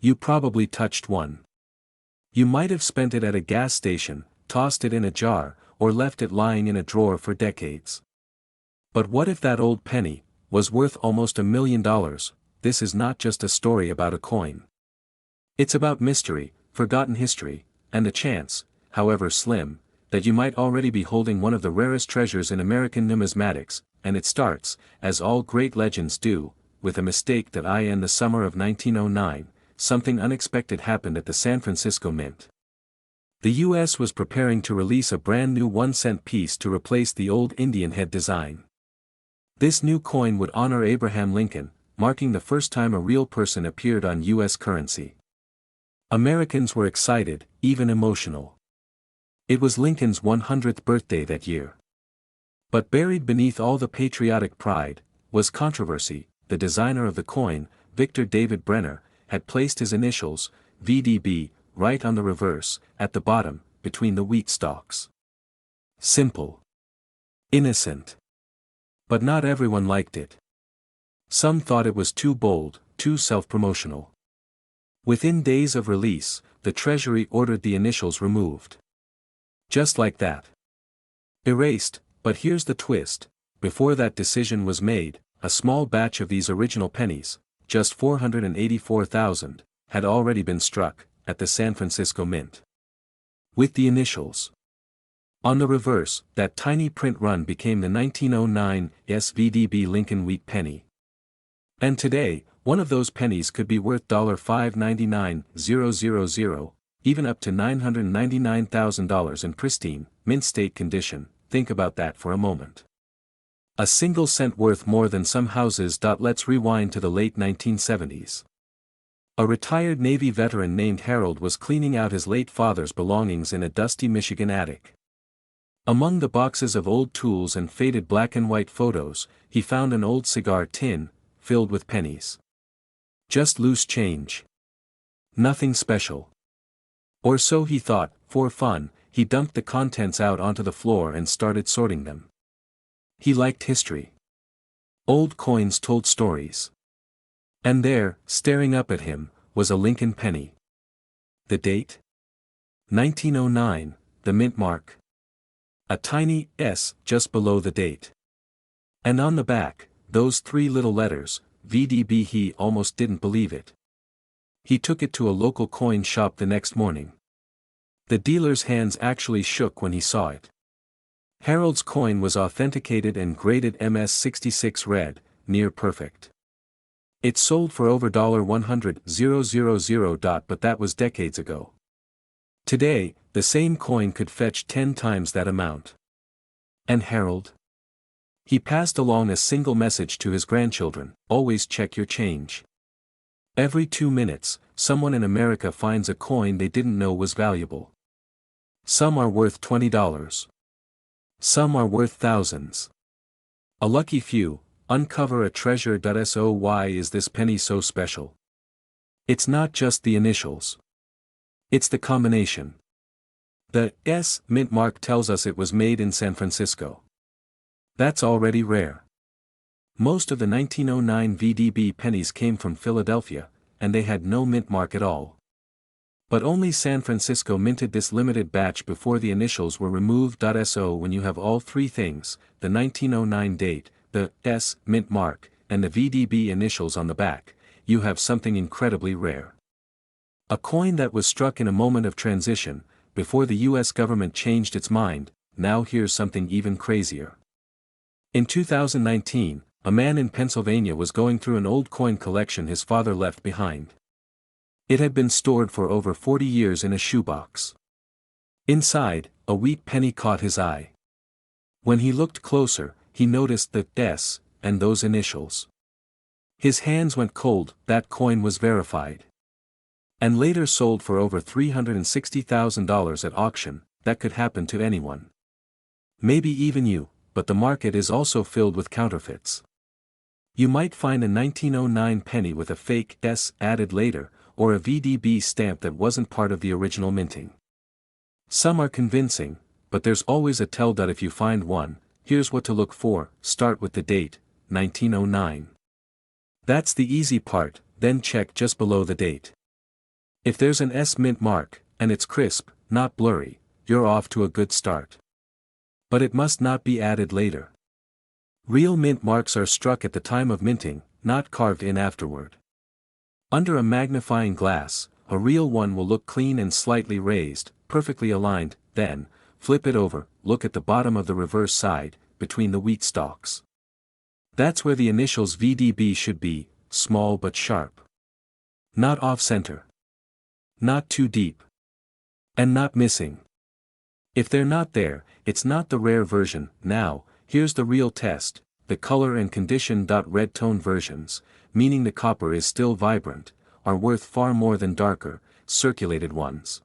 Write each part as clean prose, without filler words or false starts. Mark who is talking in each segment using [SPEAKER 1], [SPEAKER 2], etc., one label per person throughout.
[SPEAKER 1] You probably touched one. You might have spent it at a gas station, tossed it in a jar, or left it lying in a drawer for decades. But what if that old penny was worth almost $1 million? This is not just a story about a coin. It's about mystery, forgotten history, and the chance, however slim, that you might already be holding one of the rarest treasures in American numismatics, and it starts, as all great legends do, with a mistake that in the summer of 1909, something unexpected happened at the San Francisco Mint. The U.S. was preparing to release a brand new 1-cent piece to replace the old Indian head design. This new coin would honor Abraham Lincoln, marking the first time a real person appeared on U.S. currency. Americans were excited, even emotional. It was Lincoln's 100th birthday that year. But buried beneath all the patriotic pride, was controversy. The designer of the coin, Victor David Brenner, had placed his initials, VDB, right on the reverse, at the bottom, between the wheat stalks. Simple. Innocent. But not everyone liked it. Some thought it was too bold, too self-promotional. Within days of release, the Treasury ordered the initials removed. Just like that. Erased, but here's the twist: before that decision was made, a small batch of these original pennies, just 484,000, had already been struck, at the San Francisco Mint. With the initials on the reverse, that tiny print run became the 1909 SVDB Lincoln Wheat Penny. And today, one of those pennies could be worth $599,000, even up to $999,000 in pristine, mint state condition. Think about that for a moment. A single cent worth more than some houses. Let's rewind to the late 1970s. A retired Navy veteran named Harold was cleaning out his late father's belongings in a dusty Michigan attic. Among the boxes of old tools and faded black and white photos, he found an old cigar tin, filled with pennies. Just loose change. Nothing special. Or so he thought. For fun, he dumped the contents out onto the floor and started sorting them. He liked history. Old coins told stories. And there, staring up at him, was a Lincoln penny. The date? 1909, the mint mark. A tiny S just below the date. And on the back, those 3 little letters, VDB. He almost didn't believe it. He took it to a local coin shop the next morning. The dealer's hands actually shook when he saw it. Harold's coin was authenticated and graded MS66 red, near perfect. It sold for over $100,000. But that was decades ago. Today, the same coin could fetch 10 times that amount. And Harold? He passed along a single message to his grandchildren: always check your change. Every 2 minutes, someone in America finds a coin they didn't know was valuable. Some are worth $20. Some are worth thousands. A lucky few uncover a treasure. So why is this penny so special? It's not just the initials. It's the combination. The S mint mark tells us it was made in San Francisco. That's already rare. Most of the 1909 VDB pennies came from Philadelphia, and they had no mint mark at all. But only San Francisco minted this limited batch before the initials were removed. So when you have all 3 things, the 1909 date, the S mint mark, and the VDB initials on the back, you have something incredibly rare. A coin that was struck in a moment of transition, before the U.S. government changed its mind. Now here's something even crazier. In 2019, a man in Pennsylvania was going through an old coin collection his father left behind. It had been stored for over 40 years in a shoebox. Inside, a wheat penny caught his eye. When he looked closer, he noticed the S and those initials. His hands went cold. That coin was verified. And later sold for over $360,000 at auction. That could happen to anyone. Maybe even you, but the market is also filled with counterfeits. You might find a 1909 penny with a fake S added later, or a VDB stamp that wasn't part of the original minting. Some are convincing, but there's always a tell. If you find one, here's what to look for. Start with the date, 1909. That's the easy part, then check just below the date. If there's an S mint mark, and it's crisp, not blurry, you're off to a good start. But it must not be added later. Real mint marks are struck at the time of minting, not carved in afterward. Under a magnifying glass, a real one will look clean and slightly raised, perfectly aligned. Then, flip it over, look at the bottom of the reverse side, between the wheat stalks. That's where the initials VDB should be, small but sharp. Not off-center. Not too deep. And not missing. If they're not there, it's not the rare version. Now, here's the real test, the color and condition. Red tone versions, meaning the copper is still vibrant, are worth far more than darker, circulated ones.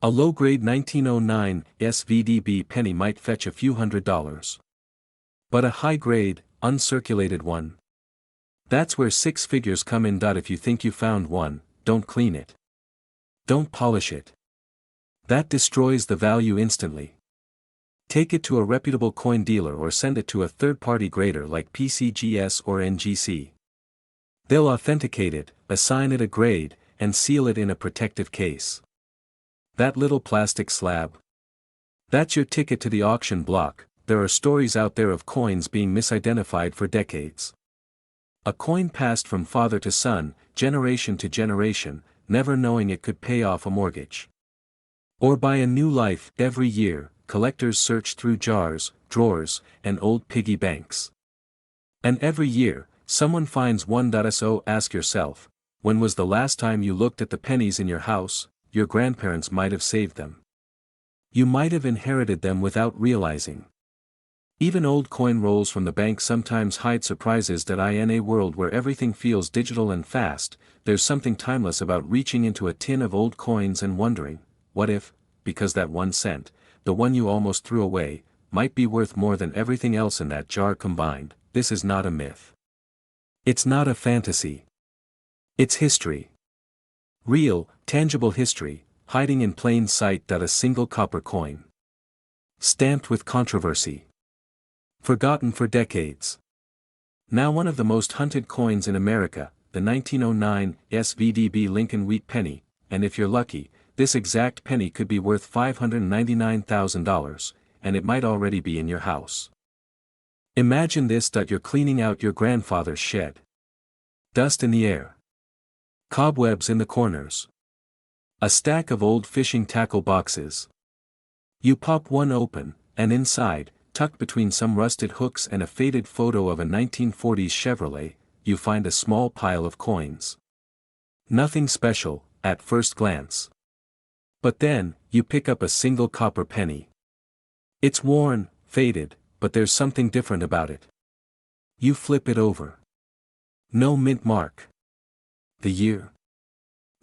[SPEAKER 1] A low-grade 1909 SVDB penny might fetch a few $100s. But a high-grade, uncirculated one? That's where six figures come in. If you think you found one, don't clean it. Don't polish it. That destroys the value instantly. Take it to a reputable coin dealer or send it to a third-party grader like PCGS or NGC. They'll authenticate it, assign it a grade, and seal it in a protective case. That little plastic slab? That's your ticket to the auction block. There are stories out there of coins being misidentified for decades. A coin passed from father to son, generation to generation, never knowing it could pay off a mortgage. Or buy a new life. Every year, collectors search through jars, drawers, and old piggy banks. And every year, someone finds one. So ask yourself, when was the last time you looked at the pennies in your house? Your grandparents might have saved them. You might have inherited them without realizing. Even old coin rolls from the bank sometimes hide surprises. In a world where everything feels digital and fast, there's something timeless about reaching into a tin of old coins and wondering, what if, because that 1 cent, the one you almost threw away, might be worth more than everything else in that jar combined. This is not a myth. It's not a fantasy. It's history. Real, tangible history, hiding in plain sight. A single copper coin. Stamped with controversy. Forgotten for decades. Now one of the most hunted coins in America, the 1909 SVDB Lincoln Wheat Penny, and if you're lucky, this exact penny could be worth $599,000, and it might already be in your house. Imagine this. You're cleaning out your grandfather's shed. Dust in the air. Cobwebs in the corners. A stack of old fishing tackle boxes. You pop one open, and inside, tucked between some rusted hooks and a faded photo of a 1940s Chevrolet, you find a small pile of coins. Nothing special, at first glance. But then, you pick up a single copper penny. It's worn, faded, but there's something different about it. You flip it over. No mint mark. The year?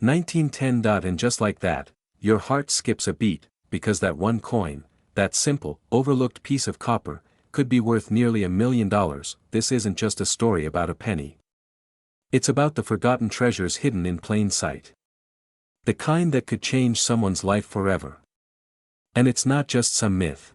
[SPEAKER 1] 1910. And just like that, your heart skips a beat, because that one coin, that simple, overlooked piece of copper, could be worth nearly $1 million. This isn't just a story about a penny. It's about the forgotten treasures hidden in plain sight. The kind that could change someone's life forever. And it's not just some myth.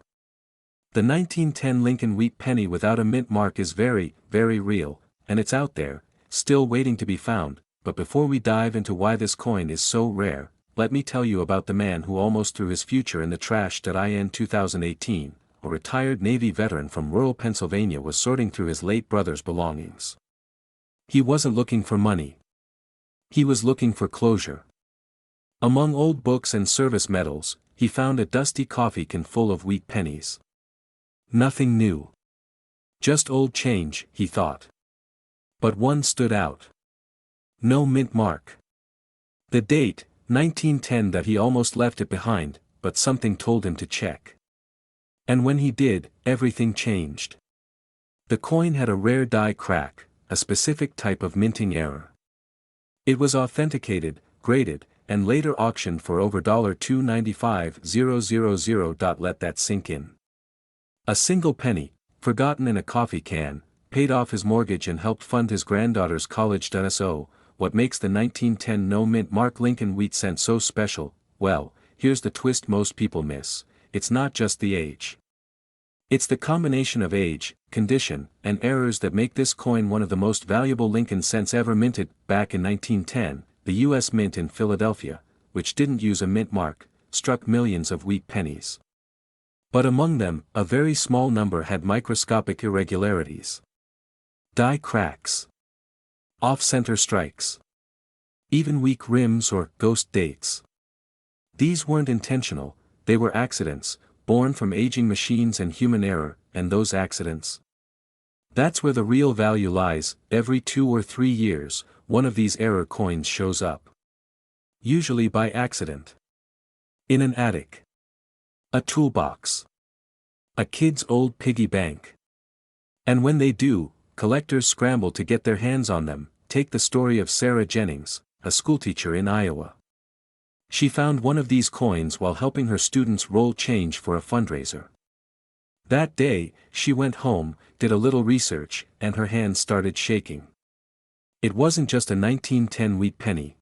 [SPEAKER 1] The 1910 Lincoln Wheat Penny without a mint mark is very, very real, and it's out there, still waiting to be found. But before we dive into why this coin is so rare, let me tell you about the man who almost threw his future in the trash. In 2018, a retired Navy veteran from rural Pennsylvania was sorting through his late brother's belongings. He wasn't looking for money. He was looking for closure. Among old books and service medals, he found a dusty coffee can full of wheat pennies. Nothing new. Just old change, he thought. But one stood out. No mint mark. The date, 1910. He almost left it behind, but something told him to check. And when he did, everything changed. The coin had a rare die crack, a specific type of minting error. It was authenticated, graded, and later auctioned for over $295,000. Let that sink in. A single penny, forgotten in a coffee can, paid off his mortgage and helped fund his granddaughter's college. So, what makes the 1910 no mint mark Lincoln Wheat cent so special? Well, here's the twist most people miss. It's not just the age. It's the combination of age, condition, and errors that make this coin one of the most valuable Lincoln cents ever minted. Back in 1910, the U.S. Mint in Philadelphia, which didn't use a mint mark, struck millions of wheat pennies. But among them, a very small number had microscopic irregularities. Die cracks. Off-center strikes. Even weak rims or ghost dates. These weren't intentional, they were accidents, born from aging machines and human error, and those accidents. That's where the real value lies. Every 2 or 3 years, one of these error coins shows up. Usually by accident. In an attic. A toolbox. A kid's old piggy bank. And when they do, collectors scramble to get their hands on them. Take the story of Sarah Jennings, a schoolteacher in Iowa. She found one of these coins while helping her students roll change for a fundraiser. That day, she went home, did a little research, and her hands started shaking. It wasn't just a 1910 wheat penny.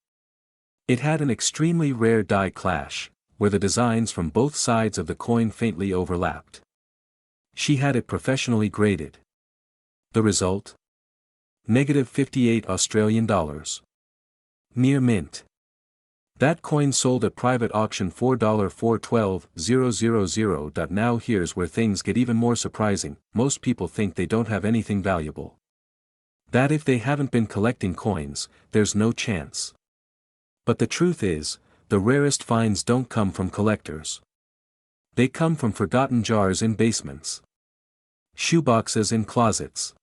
[SPEAKER 1] It had an extremely rare die clash, where the designs from both sides of the coin faintly overlapped. She had it professionally graded. The result? -58 Australian dollars. Near mint. That coin sold at private auction $4,412,000. Now here's where things get even more surprising. Most people think they don't have anything valuable. That if they haven't been collecting coins, there's no chance. But the truth is, the rarest finds don't come from collectors. They come from forgotten jars in basements. Shoeboxes in closets.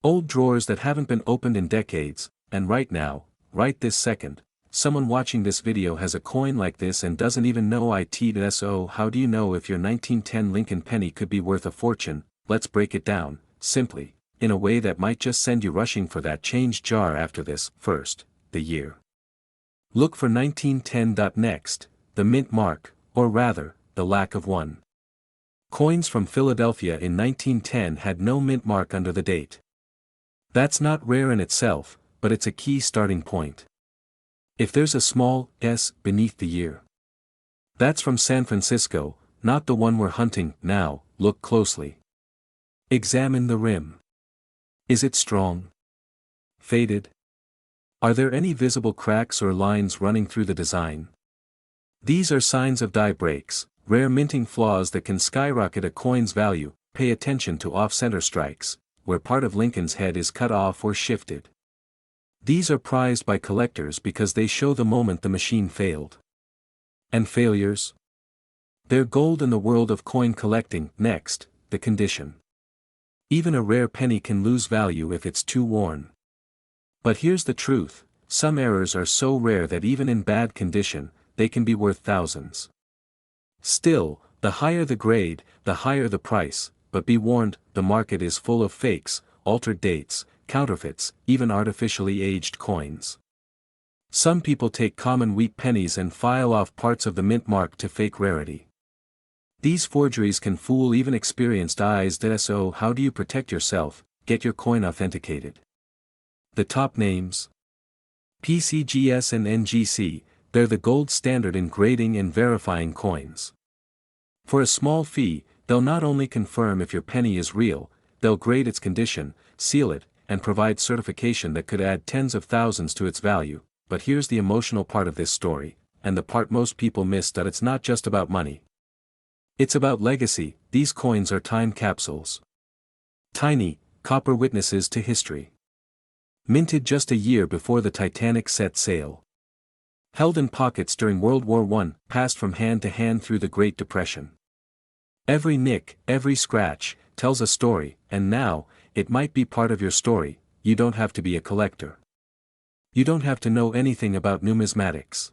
[SPEAKER 1] Old drawers that haven't been opened in decades, and right now, right this second, someone watching this video has a coin like this and doesn't even know it. So how do you know if your 1910 Lincoln penny could be worth a fortune? Let's break it down, simply, in a way that might just send you rushing for that change jar after this. First, the year. Look for 1910. Next, the mint mark, or rather, the lack of one. Coins from Philadelphia in 1910 had no mint mark under the date. That's not rare in itself, but it's a key starting point. If there's a small S beneath the year, that's from San Francisco, not the one we're hunting. Now, look closely. Examine the rim. Is it strong? Faded? Are there any visible cracks or lines running through the design? These are signs of die breaks, rare minting flaws that can skyrocket a coin's value. Pay attention to off-center strikes, where part of Lincoln's head is cut off or shifted. These are prized by collectors because they show the moment the machine failed. And failures? They're gold in the world of coin collecting. Next, the condition. Even a rare penny can lose value if it's too worn. But here's the truth, some errors are so rare that even in bad condition, they can be worth thousands. Still, the higher the grade, the higher the price, but be warned, the market is full of fakes, altered dates, counterfeits, even artificially aged coins. Some people take common wheat pennies and file off parts of the mint mark to fake rarity. These forgeries can fool even experienced eyes. So how do you protect yourself? Get your coin authenticated. The top names? PCGS and NGC, they're the gold standard in grading and verifying coins. For a small fee, they'll not only confirm if your penny is real, they'll grade its condition, seal it, and provide certification that could add tens of thousands to its value. But here's the emotional part of this story, and the part most people miss: that it's not just about money. It's about legacy. These coins are time capsules. Tiny, copper witnesses to history. Minted just a year before the Titanic set sail. Held in pockets during World War I, passed from hand to hand through the Great Depression. Every nick, every scratch, tells a story, and now, it might be part of your story. You don't have to be a collector. You don't have to know anything about numismatics.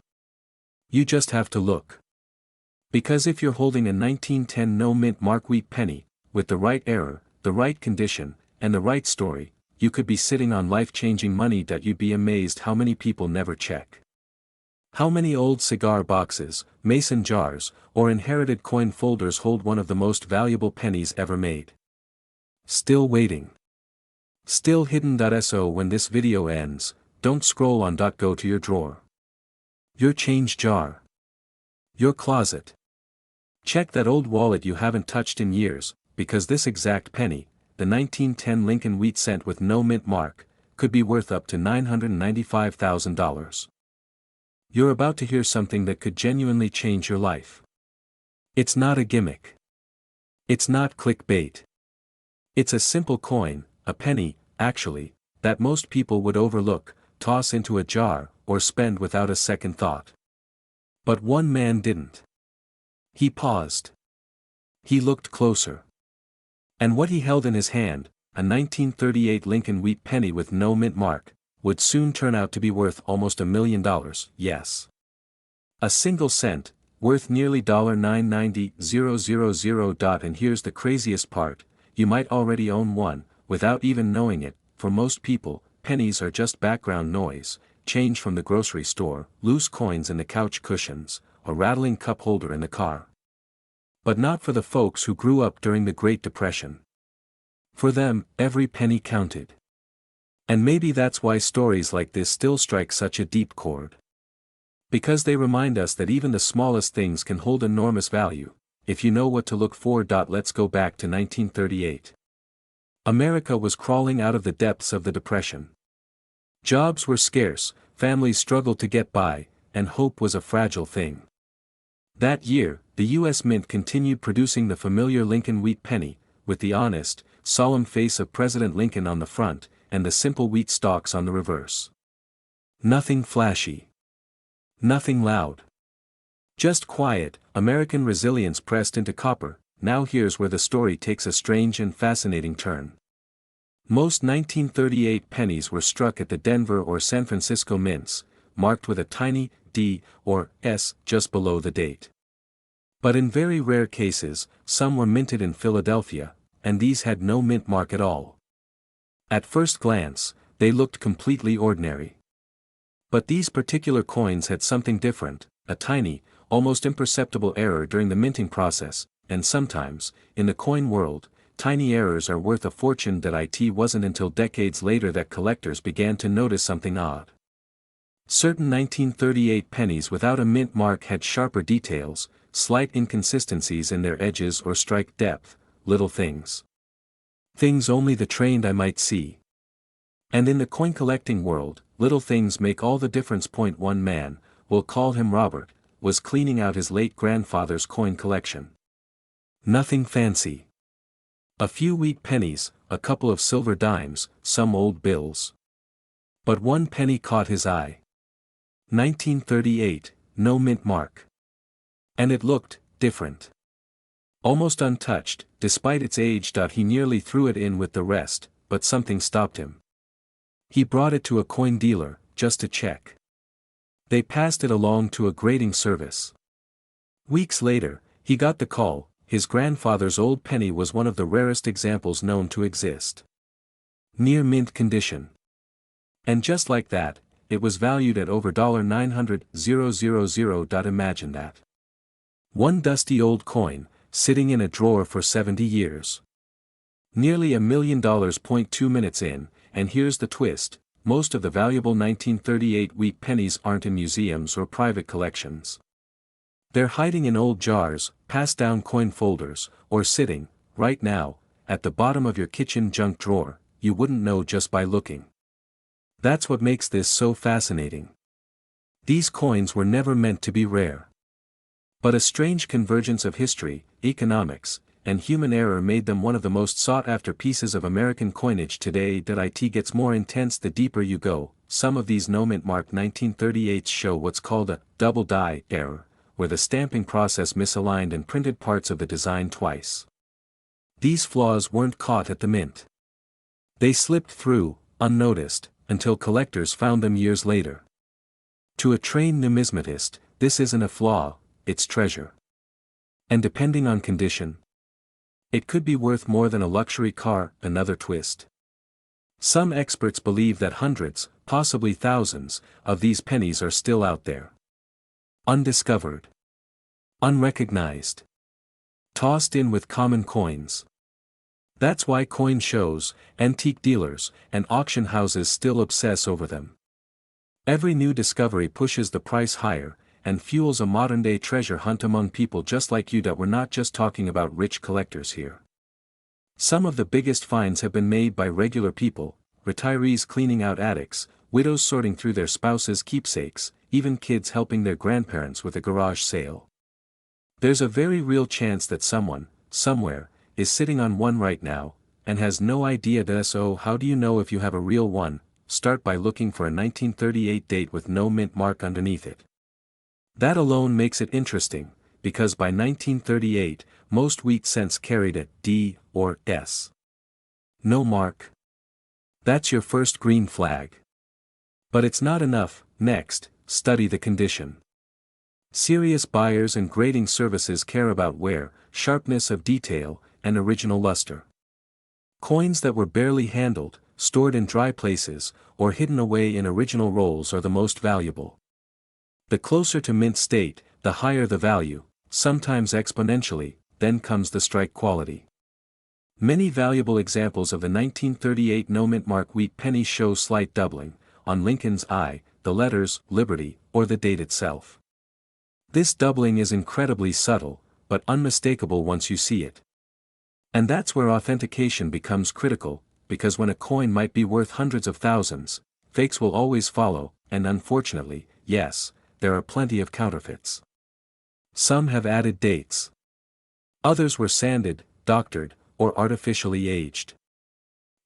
[SPEAKER 1] You just have to look. Because if you're holding a 1910 no mint mark wheat penny, with the right error, the right condition, and the right story, you could be sitting on life-changing money. You'd be amazed how many people never check. How many old cigar boxes, mason jars, or inherited coin folders hold one of the most valuable pennies ever made? Still waiting. Still hidden. So when this video ends, don't scroll on. Go to your drawer. Your change jar. Your closet. Check that old wallet you haven't touched in years, because this exact penny, the 1910 Lincoln wheat cent with no mint mark, could be worth up to $995,000. You're about to hear something that could genuinely change your life. It's not a gimmick. It's not clickbait. It's a simple coin, a penny, actually, that most people would overlook, toss into a jar, or spend without a second thought. But one man didn't. He paused. He looked closer. And what he held in his hand, a 1938 Lincoln wheat penny with no mint mark, would soon turn out to be worth almost $1 million, yes. A single cent, worth nearly $990,000. And here's the craziest part, you might already own one, without even knowing it. For most people, pennies are just background noise, change from the grocery store, loose coins in the couch cushions, a rattling cup holder in the car. But not for the folks who grew up during the Great Depression. For them, every penny counted. And maybe that's why stories like this still strike such a deep chord. Because they remind us that even the smallest things can hold enormous value, if you know what to look for. Let's go back to 1938. America was crawling out of the depths of the Depression. Jobs were scarce, families struggled to get by, and hope was a fragile thing. That year, the U.S. Mint continued producing the familiar Lincoln wheat penny, with the honest, solemn face of President Lincoln on the front, and the simple wheat stalks on the reverse. Nothing flashy. Nothing loud. Just quiet, American resilience pressed into copper. Now here's where the story takes a strange and fascinating turn. Most 1938 pennies were struck at the Denver or San Francisco mints, marked with a tiny D or S just below the date. But in very rare cases, some were minted in Philadelphia, and these had no mint mark at all. At first glance, they looked completely ordinary. But these particular coins had something different, a tiny, almost imperceptible error during the minting process, and sometimes, in the coin world, tiny errors are worth a fortune. It wasn't until decades later that collectors began to notice something odd. Certain 1938 pennies without a mint mark had sharper details, slight inconsistencies in their edges or strike depth, little things. Things only the trained eye might see. And in the coin collecting world, little things make all the difference. One man, we'll call him Robert, was cleaning out his late grandfather's coin collection. Nothing fancy. A few wheat pennies, a couple of silver dimes, some old bills. But one penny caught his eye. 1938, no mint mark. And it looked different. Almost untouched, despite its age. He nearly threw it in with the rest, but something stopped him. He brought it to a coin dealer, just to check. They passed it along to a grading service. Weeks later, he got the call. His grandfather's old penny was one of the rarest examples known to exist. Near mint condition. And just like that, it was valued at over $900,000. Imagine that. One dusty old coin, sitting in a drawer for 70 years. Nearly $1 million. 2 minutes in, and here's the twist, most of the valuable 1938 wheat pennies aren't in museums or private collections. They're hiding in old jars, passed down coin folders, or sitting, right now, at the bottom of your kitchen junk drawer. You wouldn't know just by looking. That's what makes this so fascinating. These coins were never meant to be rare. But a strange convergence of history, economics, and human error made them one of the most sought-after pieces of American coinage today. It gets more intense the deeper you go. Some of these no-mint marked 1938s show what's called a double die error, where the stamping process misaligned and printed parts of the design twice. These flaws weren't caught at the mint. They slipped through, unnoticed, until collectors found them years later. To a trained numismatist, this isn't a flaw, it's treasure. And depending on condition, it could be worth more than a luxury car. Another twist. Some experts believe that hundreds, possibly thousands, of these pennies are still out there. Undiscovered. Unrecognized. Tossed in with common coins. That's why coin shows, antique dealers, and auction houses still obsess over them. Every new discovery pushes the price higher, and fuels a modern-day treasure hunt among people just like you. We're not just talking about rich collectors here. Some of the biggest finds have been made by regular people, retirees cleaning out attics, widows sorting through their spouses' keepsakes, even kids helping their grandparents with a garage sale. There's a very real chance that someone, somewhere, is sitting on one right now, and has no idea. So how do you know if you have a real one? Start by looking for a 1938 date with no mint mark underneath it. That alone makes it interesting, because by 1938, most wheat cents carried a D or S. No mark. That's your first green flag. But it's not enough. Next, study the condition. Serious buyers and grading services care about wear, sharpness of detail, and original luster. Coins that were barely handled, stored in dry places, or hidden away in original rolls are the most valuable. The closer to mint state, the higher the value, sometimes exponentially. Then comes the strike quality. Many valuable examples of the 1938 no mint mark wheat pennies show slight doubling, on Lincoln's eye, the letters, Liberty, or the date itself. This doubling is incredibly subtle, but unmistakable once you see it. And that's where authentication becomes critical, because when a coin might be worth hundreds of thousands, fakes will always follow, and unfortunately, yes, there are plenty of counterfeits. Some have added dates. Others were sanded, doctored, or artificially aged.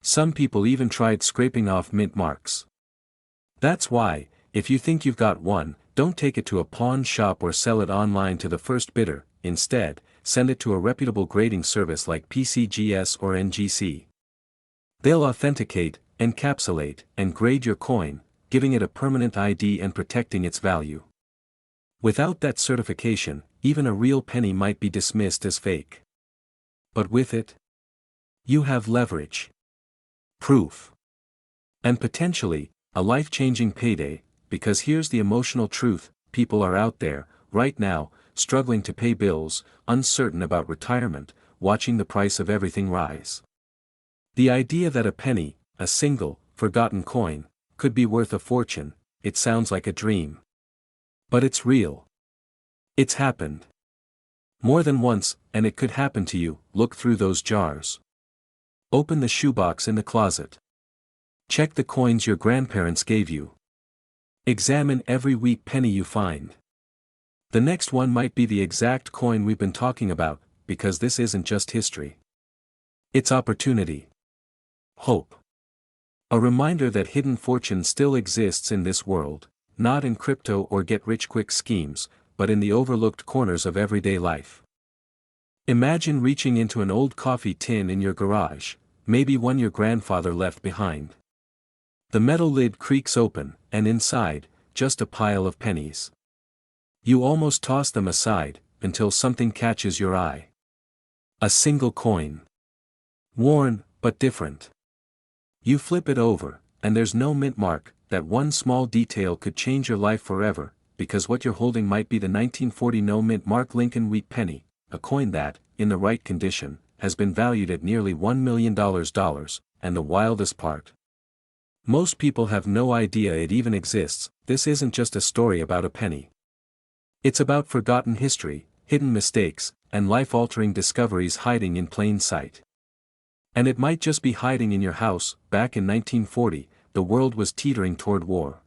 [SPEAKER 1] Some people even tried scraping off mint marks. That's why, if you think you've got one, don't take it to a pawn shop or sell it online to the first bidder. Instead, send it to a reputable grading service like PCGS or NGC. They'll authenticate, encapsulate, and grade your coin, giving it a permanent ID and protecting its value. Without that certification, even a real penny might be dismissed as fake. But with it, you have leverage, proof, and potentially, a life-changing payday, because here's the emotional truth: people are out there, right now, struggling to pay bills, uncertain about retirement, watching the price of everything rise. The idea that a penny, a single, forgotten coin, could be worth a fortune, it sounds like a dream. But it's real. It's happened. More than once, and it could happen to you. Look through those jars. Open the shoebox in the closet. Check the coins your grandparents gave you. Examine every wheat penny you find. The next one might be the exact coin we've been talking about, because this isn't just history. It's opportunity. Hope. A reminder that hidden fortune still exists in this world, not in crypto or get-rich-quick schemes, but in the overlooked corners of everyday life. Imagine reaching into an old coffee tin in your garage, maybe one your grandfather left behind. The metal lid creaks open, and inside, just a pile of pennies. You almost toss them aside, until something catches your eye. A single coin. Worn, but different. You flip it over, and there's no mint mark. That one small detail could change your life forever, because what you're holding might be the 1940 no mint mark Lincoln wheat penny, a coin that, in the right condition, has been valued at nearly $1 million. And the wildest part: most people have no idea it even exists. This isn't just a story about a penny. It's about forgotten history, hidden mistakes, and life-altering discoveries hiding in plain sight. And it might just be hiding in your house. Back in 1940, the world was teetering toward war.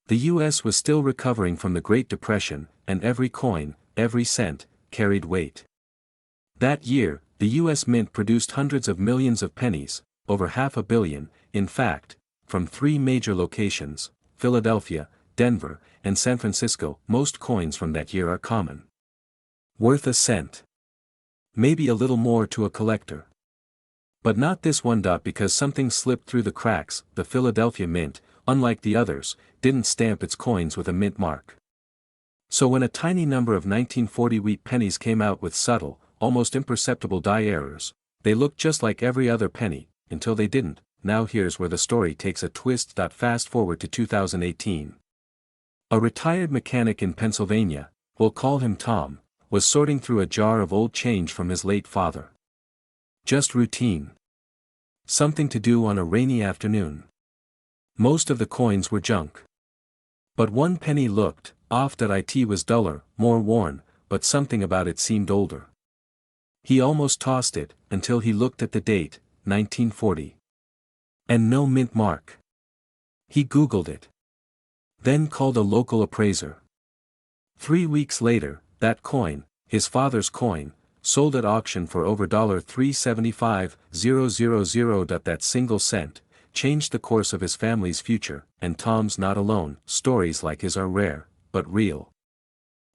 [SPEAKER 1] The US was still recovering from the Great Depression, and every coin, every cent, carried weight. That year, the US Mint produced hundreds of millions of pennies, over 500 million, in fact, from 3 major locations, Philadelphia, Denver, and San Francisco. Most coins from that year are common. Worth a cent. Maybe a little more to a collector. But not this one. Because something slipped through the cracks. The Philadelphia Mint, unlike the others, didn't stamp its coins with a mint mark. So when a tiny number of 1940 wheat pennies came out with subtle, almost imperceptible die errors, they looked just like every other penny, until they didn't. Now here's where the story takes a twist. Fast forward to 2018. A retired mechanic in Pennsylvania, we'll call him Tom, was sorting through a jar of old change from his late father. Just routine. Something to do on a rainy afternoon. Most of the coins were junk. But one penny looked off. It was duller, more worn, but something about it seemed older. He almost tossed it, until he looked at the date, 1940. And no mint mark. He Googled it. Then called a local appraiser. 3 weeks later, that coin, his father's coin, sold at auction for over $375,000. That single cent changed the course of his family's future, and Tom's not alone. Stories like his are rare, but real.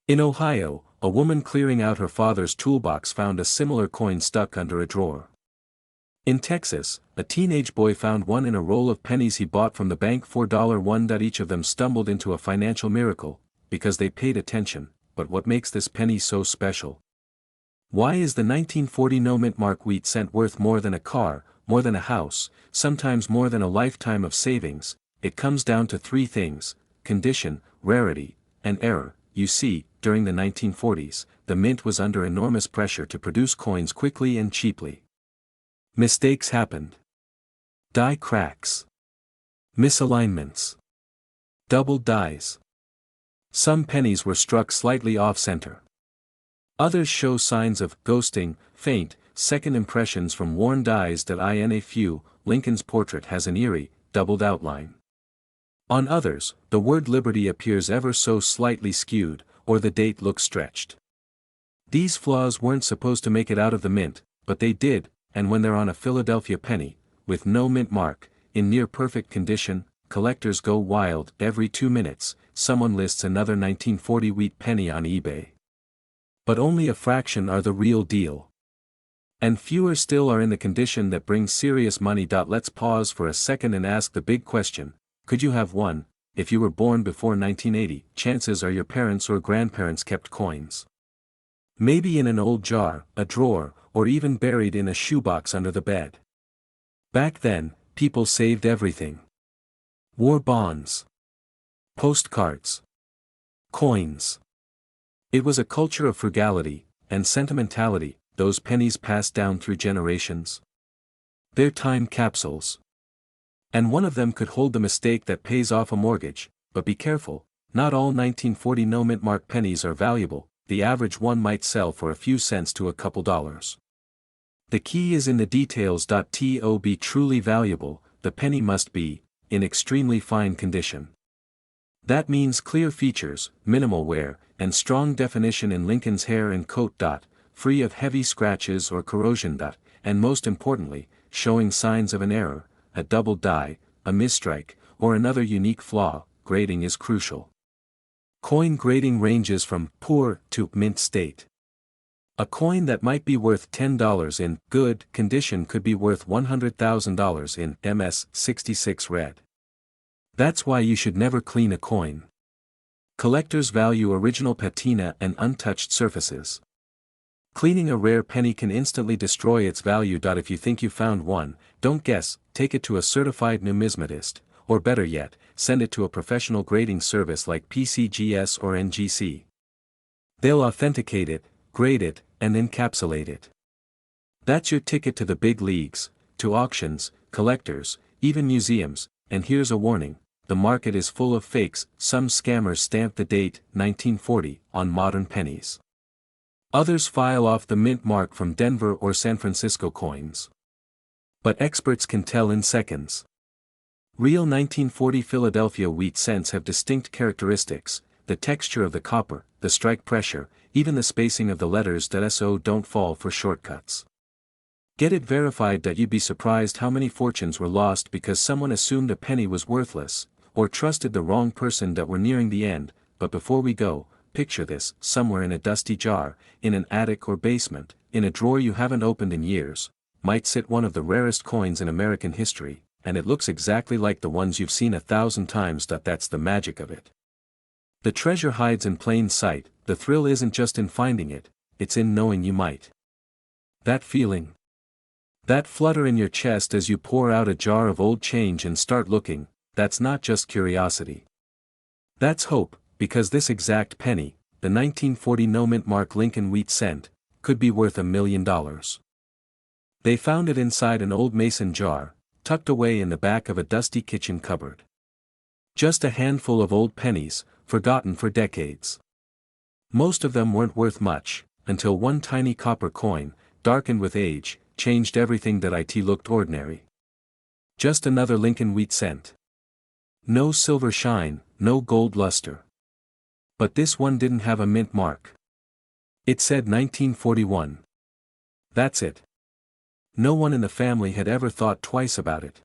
[SPEAKER 1] In Ohio, a woman clearing out her father's toolbox found a similar coin stuck under a drawer. In Texas, a teenage boy found one in a roll of pennies he bought from the bank for $1. Each of them stumbled into a financial miracle, because they paid attention. But what makes this penny so special? Why is the 1940 no-mint mark wheat cent worth more than a car, more than a house, sometimes more than a lifetime of savings? It comes down to 3 things: condition, rarity, and error. You see, during the 1940s, the mint was under enormous pressure to produce coins quickly and cheaply. Mistakes happened. Die cracks. Misalignments. Doubled dies. Some pennies were struck slightly off-center. Others show signs of ghosting, faint, second impressions from worn dies. In a few, Lincoln's portrait has an eerie, doubled outline. On others, the word liberty appears ever so slightly skewed, or the date looks stretched. These flaws weren't supposed to make it out of the mint, but they did, and when they're on a Philadelphia penny, with no mint mark, in near perfect condition, collectors go wild. Every 2 minutes, someone lists another 1940 wheat penny on eBay. But only a fraction are the real deal. And fewer still are in the condition that brings serious money. Let's pause for a second and ask the big question: could you have one? If you were born before 1980, chances are your parents or grandparents kept coins. Maybe in an old jar, a drawer, or even buried in a shoebox under the bed. Back then, people saved everything. War bonds. Postcards. Coins. It was a culture of frugality and sentimentality. Those pennies passed down through generations. They're time capsules. And one of them could hold the mistake that pays off a mortgage. But be careful, not all 1940 no-mint mark pennies are valuable. The average one might sell for a few cents to a couple dollars. The key is in the details. To be truly valuable, the penny must be in extremely fine condition. That means clear features, minimal wear, and strong definition in Lincoln's hair and coat. Free of heavy scratches or corrosion. And most importantly, showing signs of an error, a double die, a misstrike, or another unique flaw. Grading is crucial. Coin grading ranges from poor to mint state. A coin that might be worth $10 in good condition could be worth $100,000 in MS-66 red. That's why you should never clean a coin. Collectors value original patina and untouched surfaces. Cleaning a rare penny can instantly destroy its value. If you think you found one, don't guess, take it to a certified numismatist, or better yet, send it to a professional grading service like PCGS or NGC. They'll authenticate it, grade it, and encapsulate it. That's your ticket to the big leagues, to auctions, collectors, even museums. And here's a warning: the market is full of fakes. Some scammers stamp the date, 1940, on modern pennies. Others file off the mint mark from Denver or San Francisco coins. But experts can tell in seconds. Real 1940 Philadelphia wheat cents have distinct characteristics: the texture of the copper, the strike pressure, even the spacing of the letters. So don't fall for shortcuts. Get it verified. You'd be surprised how many fortunes were lost because someone assumed a penny was worthless, or trusted the wrong person. We're nearing the end, but before we go, picture this: somewhere in a dusty jar, in an attic or basement, in a drawer you haven't opened in years, might sit one of the rarest coins in American history, and it looks exactly like the ones you've seen 1,000 times. That's the magic of it. The treasure hides in plain sight. The thrill isn't just in finding it, it's in knowing you might. That feeling. That flutter in your chest as you pour out a jar of old change and start looking, that's not just curiosity. That's hope, because this exact penny, the 1940 no-mint mark Lincoln wheat cent, could be worth $1 million. They found it inside an old mason jar, tucked away in the back of a dusty kitchen cupboard. Just a handful of old pennies, forgotten for decades. Most of them weren't worth much, until one tiny copper coin, darkened with age, changed everything. It looked ordinary. Just another Lincoln wheat cent. No silver shine, no gold luster. But this one didn't have a mint mark. It said 1941. That's it. No one in the family had ever thought twice about it.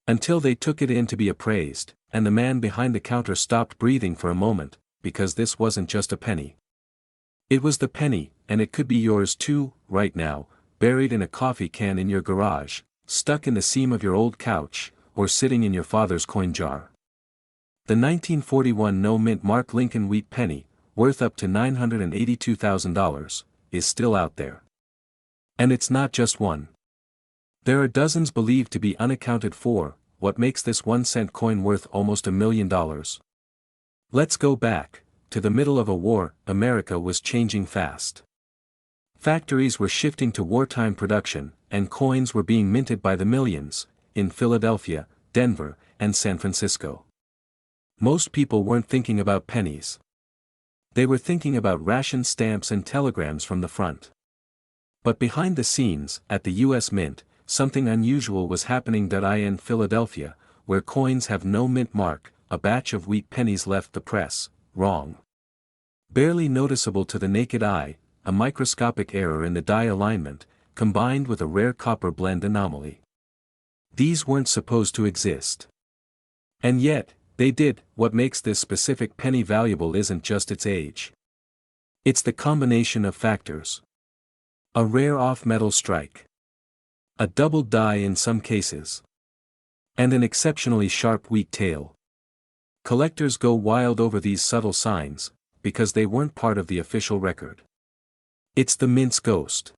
[SPEAKER 1] Until they took it in to be appraised, and the man behind the counter stopped breathing for a moment, because this wasn't just a penny. It was the penny, and it could be yours too, right now, buried in a coffee can in your garage, stuck in the seam of your old couch, or sitting in your father's coin jar. The 1941 no-mint mark Lincoln wheat penny, worth up to $982,000, is still out there. And it's not just one. There are dozens believed to be unaccounted for, what makes this 1-cent coin worth almost $1 million. Let's go back. To the middle of a war, America was changing fast. Factories were shifting to wartime production, and coins were being minted by the millions, in Philadelphia, Denver, and San Francisco. Most people weren't thinking about pennies. They were thinking about ration stamps and telegrams from the front. But behind the scenes, at the U.S. Mint, something unusual was happening. In Philadelphia, where coins have no mint mark, a batch of wheat pennies left the press, wrong. Barely noticeable to the naked eye, a microscopic error in the die alignment, combined with a rare copper blend anomaly. These weren't supposed to exist. And yet, they did. What makes this specific penny valuable isn't just its age. It's the combination of factors. A rare off-metal strike. A doubled die in some cases. And an exceptionally sharp wheat tail. Collectors go wild over these subtle signs, because they weren't part of the official record. It's the mint's ghost.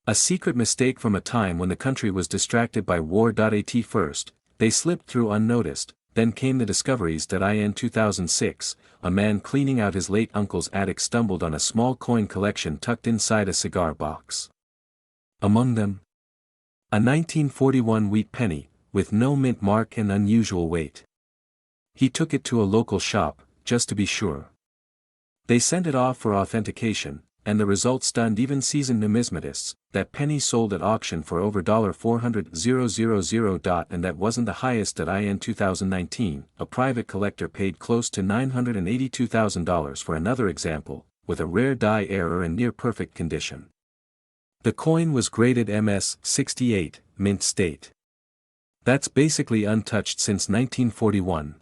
[SPEAKER 1] A secret mistake from a time when the country was distracted by war. At first, they slipped through unnoticed, then came the discoveries. In 2006, a man cleaning out his late uncle's attic stumbled on a small coin collection tucked inside a cigar box. Among them, a 1941 wheat penny, with no mint mark and unusual weight. He took it to a local shop, just to be sure. They sent it off for authentication, and the result stunned even seasoned numismatists. That penny sold at auction for over $400,000. And that wasn't the highest. In 2019, a private collector paid close to $982,000 for another example, with a rare die error in near-perfect condition. The coin was graded MS-68, mint state. That's basically untouched since 1941.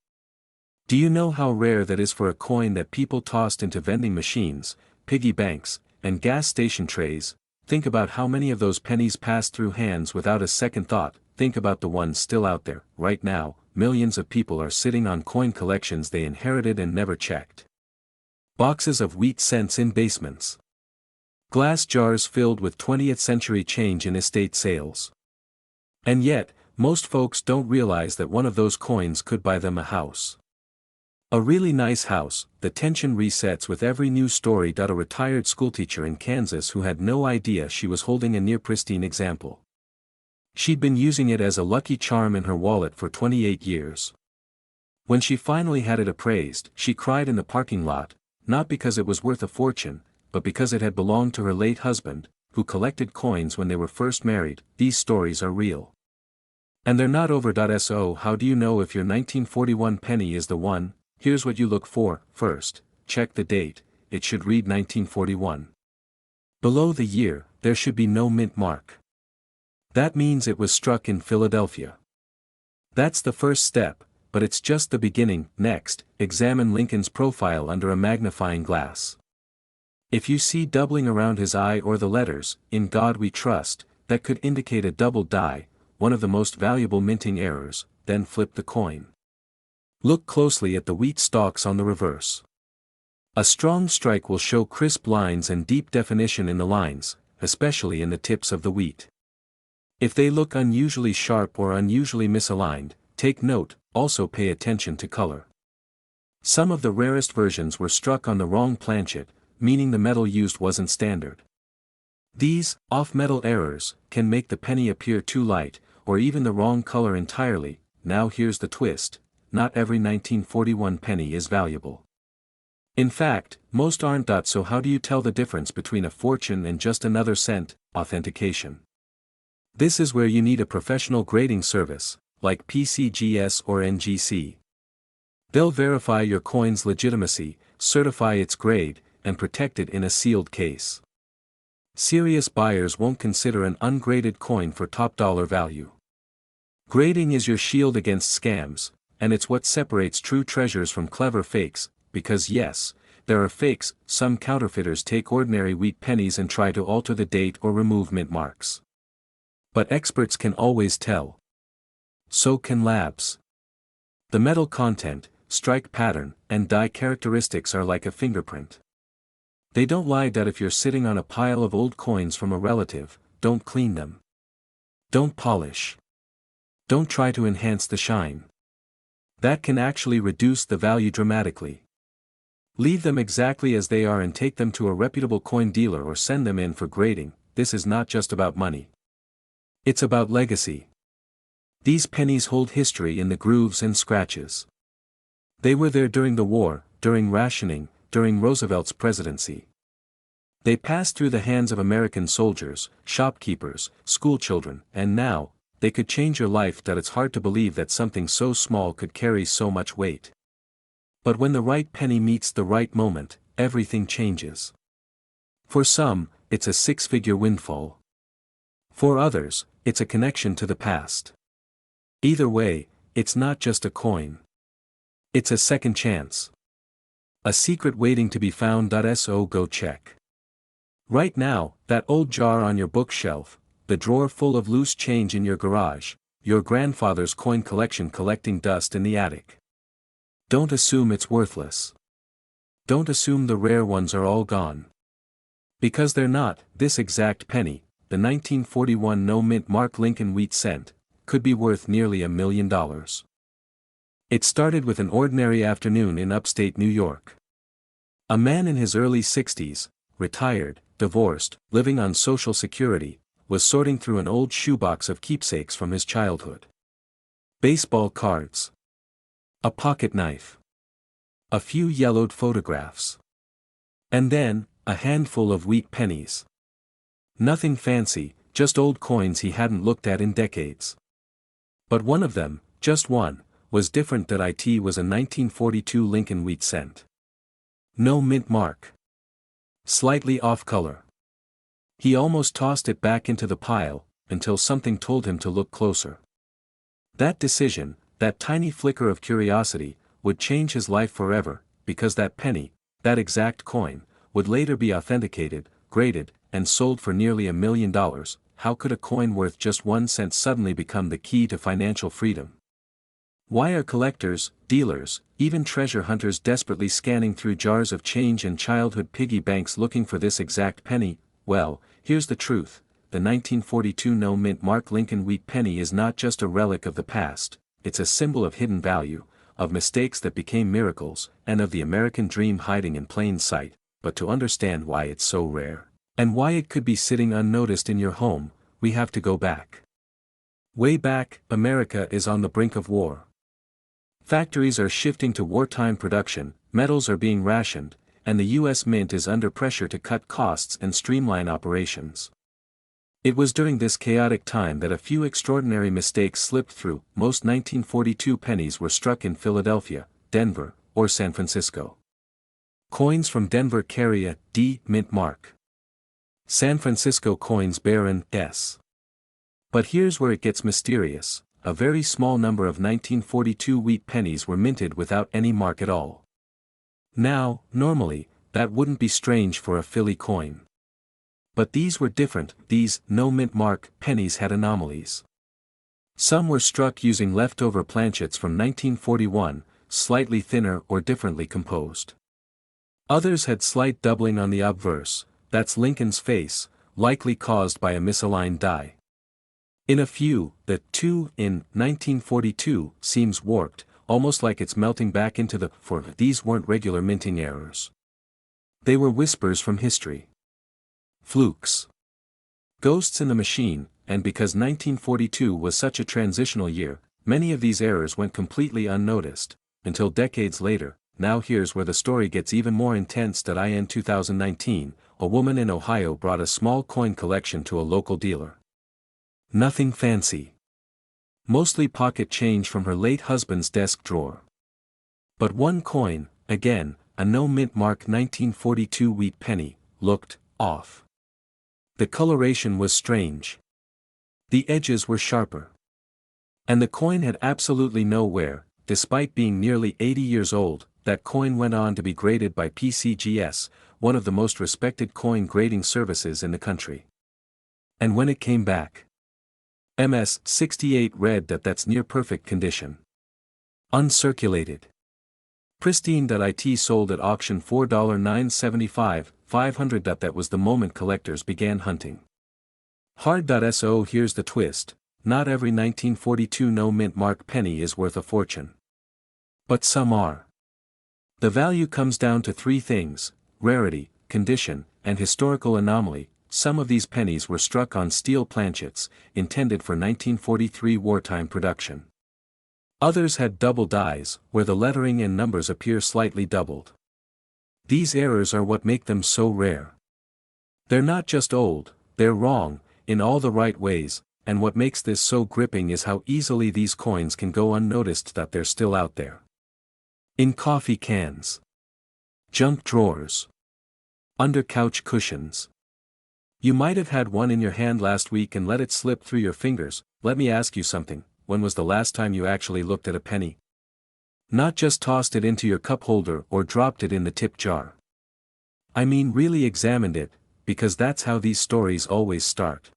[SPEAKER 1] Do you know how rare that is for a coin that people tossed into vending machines, piggy banks, and gas station trays? Think about how many of those pennies passed through hands without a second thought. Think about the ones still out there. Right now, millions of people are sitting on coin collections they inherited and never checked. Boxes of wheat cents in basements. Glass jars filled with 20th century change in estate sales. And yet, most folks don't realize that one of those coins could buy them a house. A really nice house. The tension resets with every news story. A retired schoolteacher in Kansas who had no idea she was holding a near-pristine example. She'd been using it as a lucky charm in her wallet for 28 years. When she finally had it appraised, she cried in the parking lot, not because it was worth a fortune, but because it had belonged to her late husband, who collected coins when they were first married. These stories are real. And they're not over. So how do you know if your 1941 penny is the one? Here's what you look for. First, check the date. It should read 1941. Below the year, there should be no mint mark. That means it was struck in Philadelphia. That's the first step, but it's just the beginning. Next, examine Lincoln's profile under a magnifying glass. If you see doubling around his eye or the letters, "In God We Trust," that could indicate a double die, one of the most valuable minting errors. Then flip the coin. Look closely at the wheat stalks on the reverse. A strong strike will show crisp lines and deep definition in the lines, especially in the tips of the wheat. If they look unusually sharp or unusually misaligned, take note. Also pay attention to color. Some of the rarest versions were struck on the wrong planchet, meaning the metal used wasn't standard. These off-metal errors can make the penny appear too light, or even the wrong color entirely. Now here's the twist. Not every 1941 penny is valuable. In fact, most aren't. So how do you tell the difference between a fortune and just another cent? Authentication. This is where you need a professional grading service, like PCGS or NGC. They'll verify your coin's legitimacy, certify its grade, and protect it in a sealed case. Serious buyers won't consider an ungraded coin for top dollar value. Grading is your shield against scams, and it's what separates true treasures from clever fakes, because yes, there are fakes. Some counterfeiters take ordinary wheat pennies and try to alter the date or remove mint marks. But experts can always tell. So can labs. The metal content, strike pattern, and die characteristics are like a fingerprint. They don't lie. That if you're sitting on a pile of old coins from a relative, don't clean them. Don't polish. Don't try to enhance the shine. That can actually reduce the value dramatically. Leave them exactly as they are and take them to a reputable coin dealer or send them in for grading. This is not just about money. It's about legacy. These pennies hold history in the grooves and scratches. They were there during the war, during rationing, during Roosevelt's presidency. They passed through the hands of American soldiers, shopkeepers, schoolchildren, and now, they could change your life. That it's hard to believe that something so small could carry so much weight. But when the right penny meets the right moment, everything changes. For some, it's a six-figure windfall. For others, it's a connection to the past. Either way, it's not just a coin. It's a second chance. A secret waiting to be found. So go check. Right now, that old jar on your bookshelf, the drawer full of loose change in your garage, your grandfather's coin collection collecting dust in the attic. Don't assume it's worthless. Don't assume the rare ones are all gone. Because they're not. This exact penny, the 1941 no-mint mark Lincoln wheat cent, could be worth nearly $1 million. It started with an ordinary afternoon in upstate New York. A man in his early 60s, retired, divorced, living on Social Security, was sorting through an old shoebox of keepsakes from his childhood. Baseball cards. A pocket knife. A few yellowed photographs. And then, a handful of wheat pennies. Nothing fancy, just old coins he hadn't looked at in decades. But one of them, just one, was different. That it was a 1942 Lincoln wheat cent. No mint mark. Slightly off color. He almost tossed it back into the pile, until something told him to look closer. That decision, that tiny flicker of curiosity, would change his life forever, because that penny, that exact coin, would later be authenticated, graded, and sold for nearly $1 million. How could a coin worth just 1 cent suddenly become the key to financial freedom? Why are collectors, dealers, even treasure hunters desperately scanning through jars of change and childhood piggy banks looking for this exact penny? Well, here's the truth. The 1942 no-mint mark Lincoln wheat penny is not just a relic of the past, it's a symbol of hidden value, of mistakes that became miracles, and of the American dream hiding in plain sight. But to understand why it's so rare, and why it could be sitting unnoticed in your home, we have to go back. Way back. America is on the brink of war. Factories are shifting to wartime production, metals are being rationed, and the U.S. Mint is under pressure to cut costs and streamline operations. It was during this chaotic time that a few extraordinary mistakes slipped through. Most 1942 pennies were struck in Philadelphia, Denver, or San Francisco. Coins from Denver carry a D mint mark. San Francisco coins bear an S. But here's where it gets mysterious. A very small number of 1942 wheat pennies were minted without any mark at all. Now, normally, that wouldn't be strange for a Philly coin. But these were different. These no-mint mark pennies had anomalies. Some were struck using leftover planchets from 1941, slightly thinner or differently composed. Others had slight doubling on the obverse, that's Lincoln's face, likely caused by a misaligned die. In a few, the 2 in 1942 seems warped, almost like it's melting back into the. For these weren't regular minting errors. They were whispers from history. Flukes. Ghosts in the machine. And because 1942 was such a transitional year, many of these errors went completely unnoticed, until decades later. Now here's where the story gets even more intense. In 2019, a woman in Ohio brought a small coin collection to a local dealer. Nothing fancy. Mostly pocket change from her late husband's desk drawer. But one coin, again, a no-mint mark 1942 wheat penny, looked off. The coloration was strange. The edges were sharper. And the coin had absolutely no wear. Despite being nearly 80 years old, that coin went on to be graded by PCGS, one of the most respected coin grading services in the country. And when it came back, MS-68 read that that's near perfect condition. Uncirculated. Pristine.it sold at auction $4.975, 500. That was the moment collectors began hunting. Hard.so. Here's the twist, not every 1942 no-mint mark penny is worth a fortune. But some are. The value comes down to three things: rarity, condition, and historical anomaly. Some of these pennies were struck on steel planchets, intended for 1943 wartime production. Others had double dies, where the lettering and numbers appear slightly doubled. These errors are what make them so rare. They're not just old, they're wrong, in all the right ways, and what makes this so gripping is how easily these coins can go unnoticed. That they're still out there. In coffee cans, junk drawers, under couch cushions. You might have had one in your hand last week and let it slip through your fingers. Let me ask you something, when was the last time you actually looked at a penny? Not just tossed it into your cup holder or dropped it in the tip jar. I mean really examined it, because that's how these stories always start.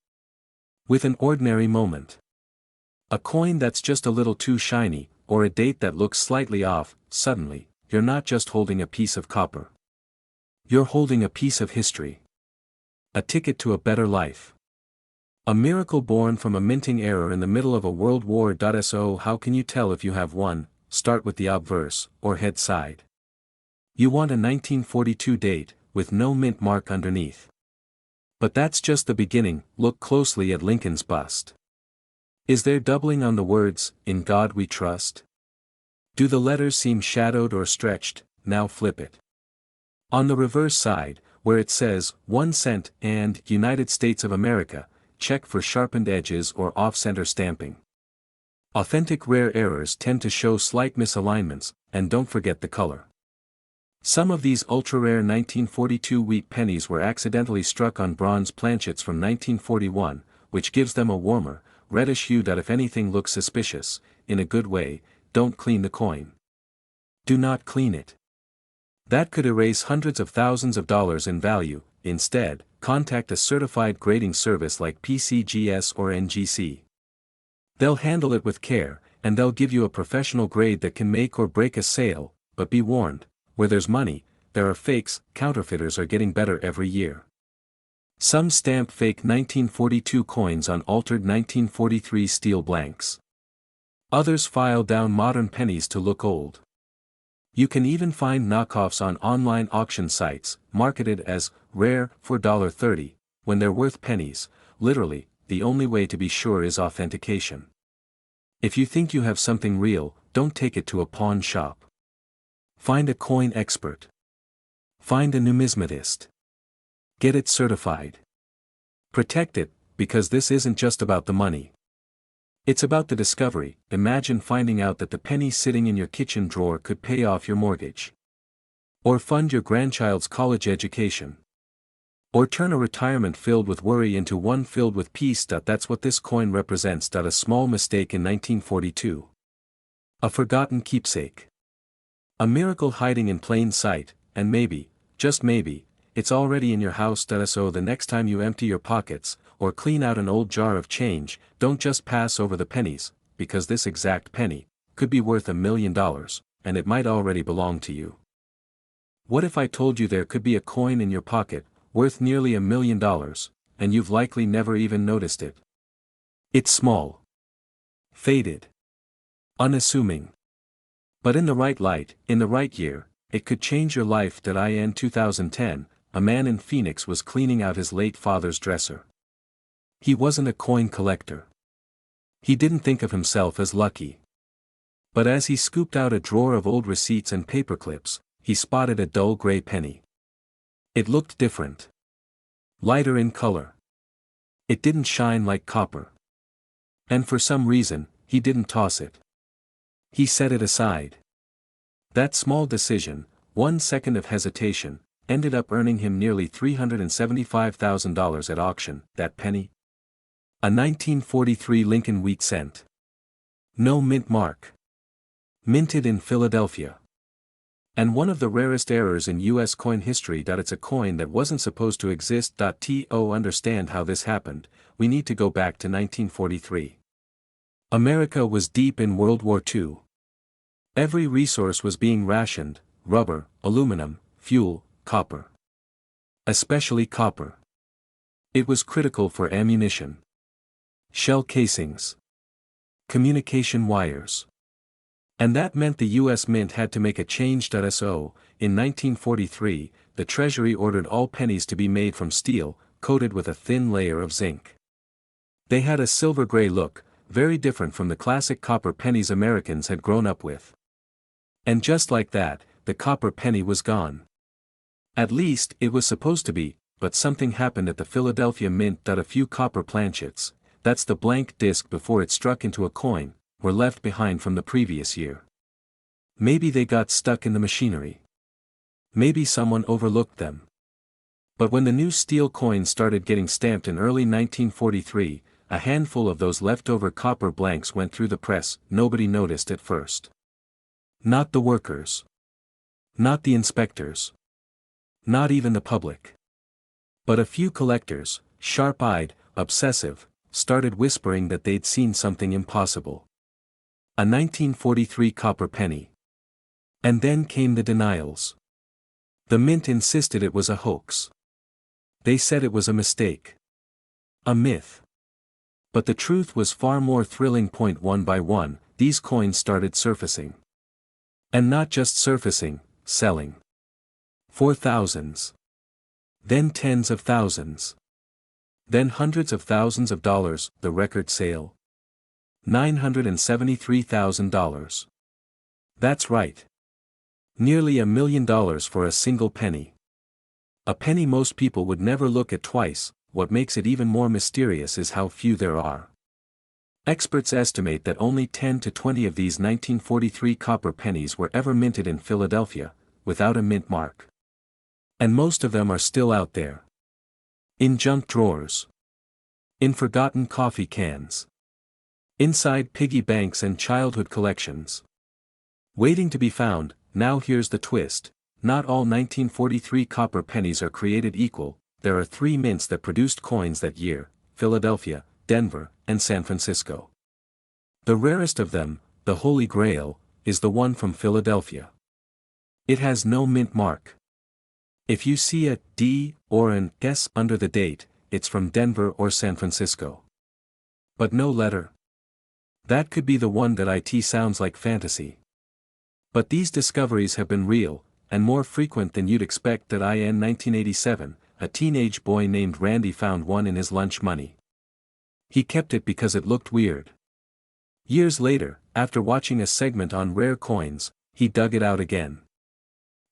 [SPEAKER 1] With an ordinary moment. A coin that's just a little too shiny, or a date that looks slightly off. Suddenly, you're not just holding a piece of copper. You're holding a piece of history. A ticket to a better life. A miracle born from a minting error in the middle of a World War. So how can you tell if you have one? Start with the obverse, or head side. You want a 1942 date, with no mint mark underneath. But that's just the beginning. Look closely at Lincoln's bust. Is there doubling on the words, "In God We Trust"? Do the letters seem shadowed or stretched? Now flip it. On the reverse side, where it says 1 cent and United States of America, check for sharpened edges or off-center stamping. Authentic rare errors tend to show slight misalignments, and don't forget the color. Some of these ultra-rare 1942 wheat pennies were accidentally struck on bronze planchets from 1941, which gives them a warmer, reddish hue. If anything looks suspicious, in a good way, don't clean the coin. Do not clean it. That could erase hundreds of thousands of dollars in value. Instead, contact a certified grading service like PCGS or NGC. They'll handle it with care, and they'll give you a professional grade that can make or break a sale. But be warned, where there's money, there are fakes. Counterfeiters are getting better every year. Some stamp fake 1942 coins on altered 1943 steel blanks. Others file down modern pennies to look old. You can even find knockoffs on online auction sites, marketed as rare for $30, when they're worth pennies. Literally, the only way to be sure is authentication. If you think you have something real, don't take it to a pawn shop. Find a coin expert. Find a numismatist. Get it certified. Protect it, because this isn't just about the money. It's about the discovery. Imagine finding out that the penny sitting in your kitchen drawer could pay off your mortgage. Or fund your grandchild's college education. Or turn a retirement filled with worry into one filled with peace. That's what this coin represents. A small mistake in 1942. A forgotten keepsake. A miracle hiding in plain sight, and maybe, just maybe, it's already in your house. So the next time you empty your pockets, or clean out an old jar of change, don't just pass over the pennies, because this exact penny could be worth $1 million, and it might already belong to you. What if I told you there could be a coin in your pocket, worth nearly $1 million, and you've likely never even noticed it? It's small, faded, unassuming. But in the right light, in the right year, it could change your life. In 2010, a man in Phoenix was cleaning out his late father's dresser. He wasn't a coin collector. He didn't think of himself as lucky. But as he scooped out a drawer of old receipts and paperclips, he spotted a dull gray penny. It looked different. Lighter in color. It didn't shine like copper. And for some reason, he didn't toss it. He set it aside. That small decision, 1 second of hesitation, ended up earning him nearly $375,000 at auction. That penny? A 1943 Lincoln wheat cent. No mint mark. Minted in Philadelphia. And one of the rarest errors in U.S. coin history. It's a coin that wasn't supposed to exist. To understand how this happened, we need to go back to 1943. America was deep in World War II. Every resource was being rationed: rubber, aluminum, fuel, copper. Especially copper. It was critical for ammunition, shell casings, communication wires. And that meant the U.S. Mint had to make a change. So, in 1943, the Treasury ordered all pennies to be made from steel, coated with a thin layer of zinc. They had a silver-gray look, very different from the classic copper pennies Americans had grown up with. And just like that, the copper penny was gone. At least, it was supposed to be, but something happened at the Philadelphia Mint. A few copper planchets, that's the blank disc before it struck into a coin, were left behind from the previous year. Maybe they got stuck in the machinery. Maybe someone overlooked them. But when the new steel coins started getting stamped in early 1943, a handful of those leftover copper blanks went through the press. Nobody noticed at first. Not the workers. Not the inspectors. Not even the public. But a few collectors, sharp-eyed, obsessive, started whispering that they'd seen something impossible. A 1943 copper penny. And then came the denials. The Mint insisted it was a hoax. They said it was a mistake. A myth. But the truth was far more thrilling. One by one, these coins started surfacing. And not just surfacing, selling. For thousands. Then tens of thousands. Then hundreds of thousands of dollars. The record sale? $973,000. That's right. Nearly $1 million for a single penny. A penny most people would never look at twice. What makes it even more mysterious is how few there are. Experts estimate that only 10 to 20 of these 1943 copper pennies were ever minted in Philadelphia, without a mint mark. And most of them are still out there. In junk drawers. In forgotten coffee cans. Inside piggy banks and childhood collections. Waiting to be found. Now here's the twist: not all 1943 copper pennies are created equal. There are 3 mints that produced coins that year: Philadelphia, Denver, and San Francisco. The rarest of them, the Holy Grail, is the one from Philadelphia. It has no mint mark. If you see a D or an S under the date, it's from Denver or San Francisco. But no letter. That could be the one. It sounds like fantasy. But these discoveries have been real, and more frequent than you'd expect. In 1987, a teenage boy named Randy found one in his lunch money. He kept it because it looked weird. Years later, after watching a segment on rare coins, he dug it out again.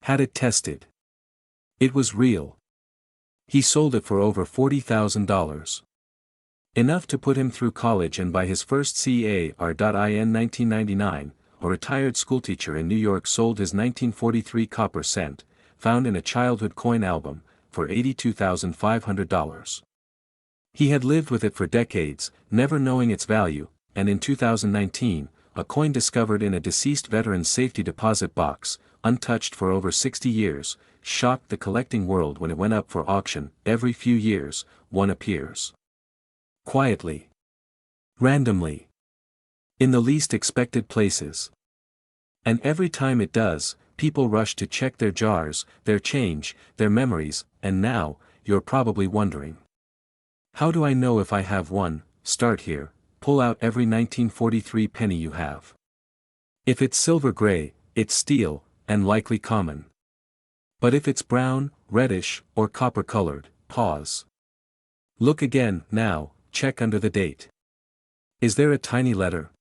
[SPEAKER 1] Had it tested. It was real. He sold it for over $40,000. Enough to put him through college and buy his first car. In 1999, a retired schoolteacher in New York sold his 1943 copper cent, found in a childhood coin album, for $82,500. He had lived with it for decades, never knowing its value, and in 2019, a coin discovered in a deceased veteran's safety deposit box, untouched for over 60 years, shocked the collecting world when it went up for auction. Every few years, one appears. Quietly. Randomly. In the least expected places. And every time it does, people rush to check their jars, their change, their memories, and now, you're probably wondering. How do I know if I have one? Start here, pull out every 1943 penny you have. If it's silver gray, it's steel, and likely common. But if it's brown, reddish, or copper colored, pause. Look again. Now, check under the date. Is there a tiny letter?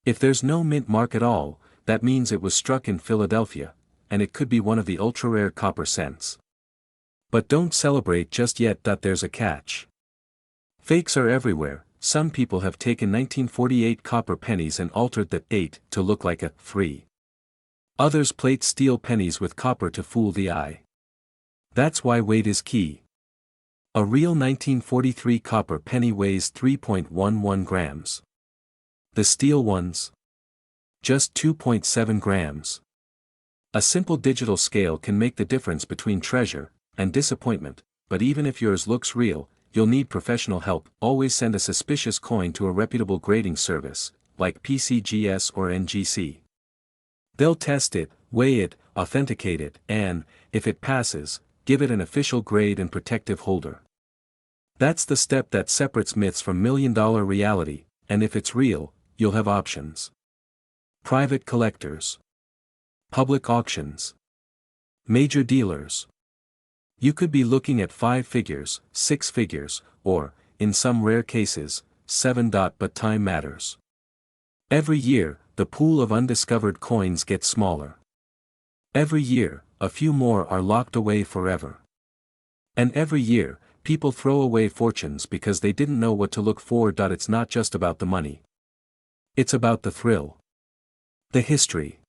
[SPEAKER 1] If there's no mint mark at all, that means it was struck in Philadelphia, and it could be one of the ultra-rare copper cents. But don't celebrate just yet. There's a catch. Fakes are everywhere, some people have taken 1948 copper pennies and altered the 8 to look like a 3. Others plate steel pennies with copper to fool the eye. That's why weight is key. A real 1943 copper penny weighs 3.11 grams. The steel ones? Just 2.7 grams. A simple digital scale can make the difference between treasure and disappointment, but even if yours looks real, you'll need professional help. Always send a suspicious coin to a reputable grading service, like PCGS or NGC. They'll test it, weigh it, authenticate it, and, if it passes, give it an official grade and protective holder. That's the step that separates myths from million-dollar reality, and if it's real, you'll have options. Private collectors. Public auctions. Major dealers. You could be looking at 5 figures, 6 figures, or, in some rare cases, 7. But time matters. Every year, the pool of undiscovered coins gets smaller. Every year, a few more are locked away forever. And every year, people throw away fortunes because they didn't know what to look for. It's not just about the money. It's about the thrill. The history.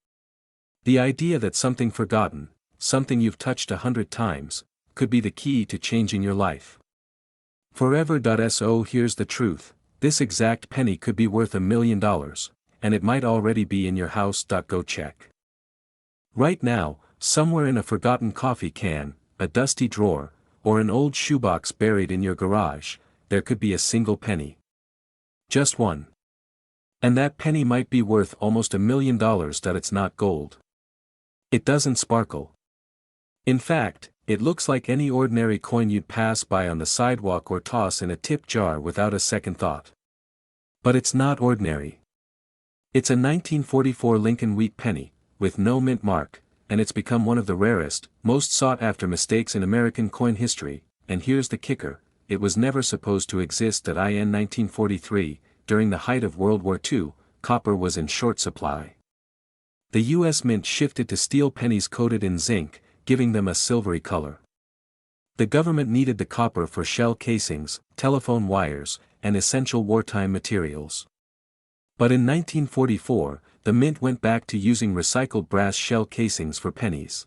[SPEAKER 1] The idea that something forgotten, something you've touched 100 times, could be the key to changing your life. Forever. So here's the truth, this exact penny could be worth $1 million, and it might already be in your house. Go check. Right now, somewhere in a forgotten coffee can, a dusty drawer, or an old shoebox buried in your garage, there could be a single penny. Just one. And that penny might be worth almost $1 million. It's not gold. It doesn't sparkle. In fact, it looks like any ordinary coin you'd pass by on the sidewalk or toss in a tip jar without a second thought. But it's not ordinary. It's a 1944 Lincoln wheat penny, with no mint mark, and it's become one of the rarest, most sought-after mistakes in American coin history. And here's the kicker, it was never supposed to exist. In 1943, during the height of World War II, copper was in short supply. The U.S. Mint shifted to steel pennies coated in zinc, giving them a silvery color. The government needed the copper for shell casings, telephone wires, and essential wartime materials. But in 1944, the mint went back to using recycled brass shell casings for pennies.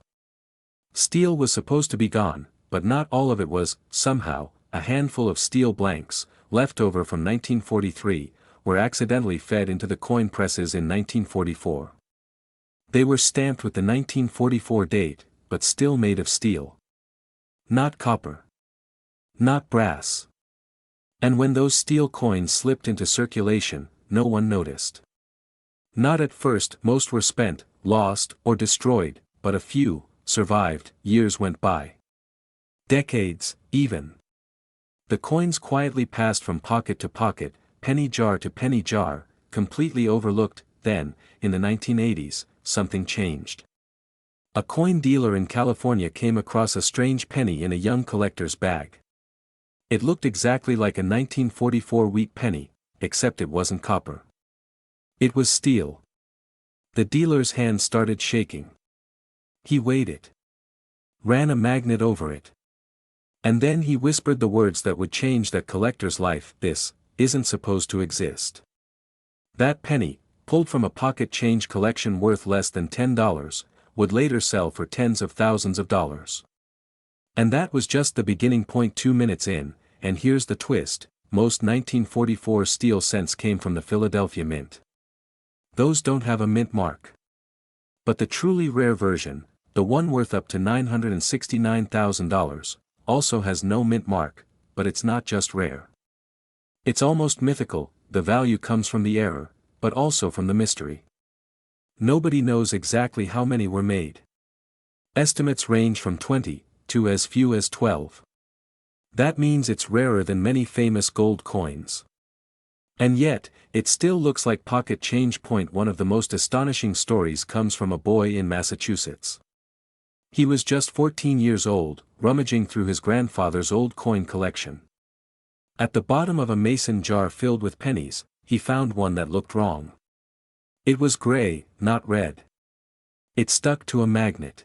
[SPEAKER 1] Steel was supposed to be gone, but not all of it was. Somehow, a handful of steel blanks, left over from 1943, were accidentally fed into the coin presses in 1944. They were stamped with the 1944 date, but still made of steel. Not copper. Not brass. And when those steel coins slipped into circulation, no one noticed. Not at first. Most were spent, lost, or destroyed, but a few survived. Years went by. Decades, even. The coins quietly passed from pocket to pocket, penny jar to penny jar, completely overlooked. Then, in the 1980s, something changed. A coin dealer in California came across a strange penny in a young collector's bag. It looked exactly like a 1944 wheat penny, except it wasn't copper. It was steel. The dealer's hand started shaking. He weighed it. Ran a magnet over it. And then he whispered the words that would change that collector's life: "This isn't supposed to exist." That penny, pulled from a pocket change collection worth less than $10, would later sell for tens of thousands of dollars. And that was just the beginning. 2 minutes in, and here's the twist, most 1944 steel cents came from the Philadelphia Mint. Those don't have a mint mark. But the truly rare version, the one worth up to $969,000, also has no mint mark, but it's not just rare. It's almost mythical. The value comes from the error, but also from the mystery. Nobody knows exactly how many were made. Estimates range from 20, to as few as 12. That means it's rarer than many famous gold coins. And yet, it still looks like pocket change. One of the most astonishing stories comes from a boy in Massachusetts. He was just 14 years old, rummaging through his grandfather's old coin collection. At the bottom of a mason jar filled with pennies, he found one that looked wrong. It was gray, not red. It stuck to a magnet.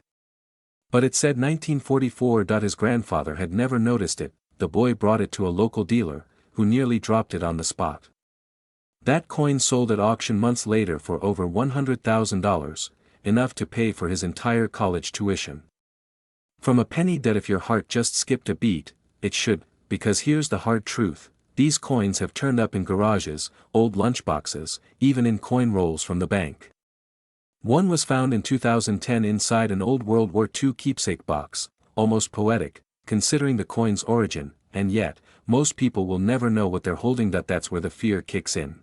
[SPEAKER 1] But it said 1944. His grandfather had never noticed it. The boy brought it to a local dealer, who nearly dropped it on the spot. That coin sold at auction months later for over $100,000, enough to pay for his entire college tuition. From a penny that if your heart just skipped a beat, it should, because here's the hard truth, these coins have turned up in garages, old lunchboxes, even in coin rolls from the bank. One was found in 2010 inside an old World War II keepsake box, almost poetic, considering the coin's origin, and yet, most people will never know what they're holding. That's where the fear kicks in.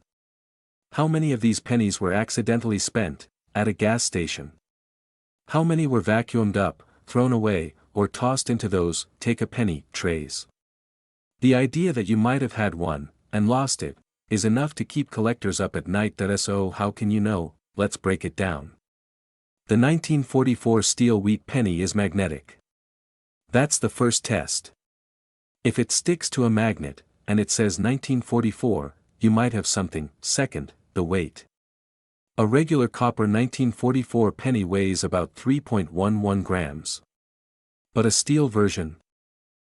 [SPEAKER 1] How many of these pennies were accidentally spent, at a gas station? How many were vacuumed up, thrown away, or tossed into those "take a penny" trays? The idea that you might have had one, and lost it, is enough to keep collectors up at night. So how can you know? Let's break it down. The 1944 steel wheat penny is magnetic. That's the first test. If it sticks to a magnet, and it says 1944, you might have something. Second, the weight. A regular copper 1944 penny weighs about 3.11 grams. But a steel version?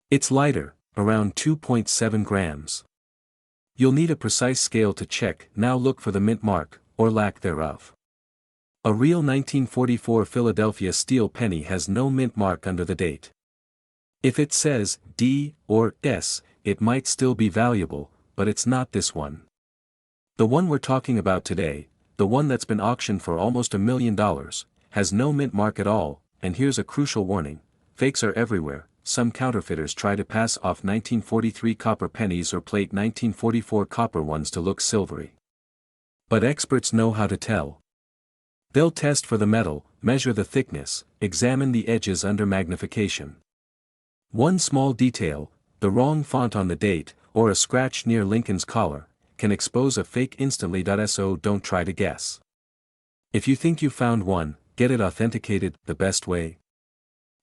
[SPEAKER 1] It's lighter, around 2.7 grams. You'll need a precise scale to check. Now look for the mint mark, or lack thereof. A real 1944 Philadelphia steel penny has no mint mark under the date. If it says D or S, it might still be valuable, but it's not this one. The one we're talking about today, the one that's been auctioned for almost $1 million, has no mint mark at all, and here's a crucial warning: fakes are everywhere. Some counterfeiters try to pass off 1943 copper pennies or plate 1944 copper ones to look silvery. But experts know how to tell. They'll test for the metal, measure the thickness, examine the edges under magnification. One small detail, the wrong font on the date, or a scratch near Lincoln's collar, can expose a fake instantly. So don't try to guess. If you think you found one, get it authenticated. The best way?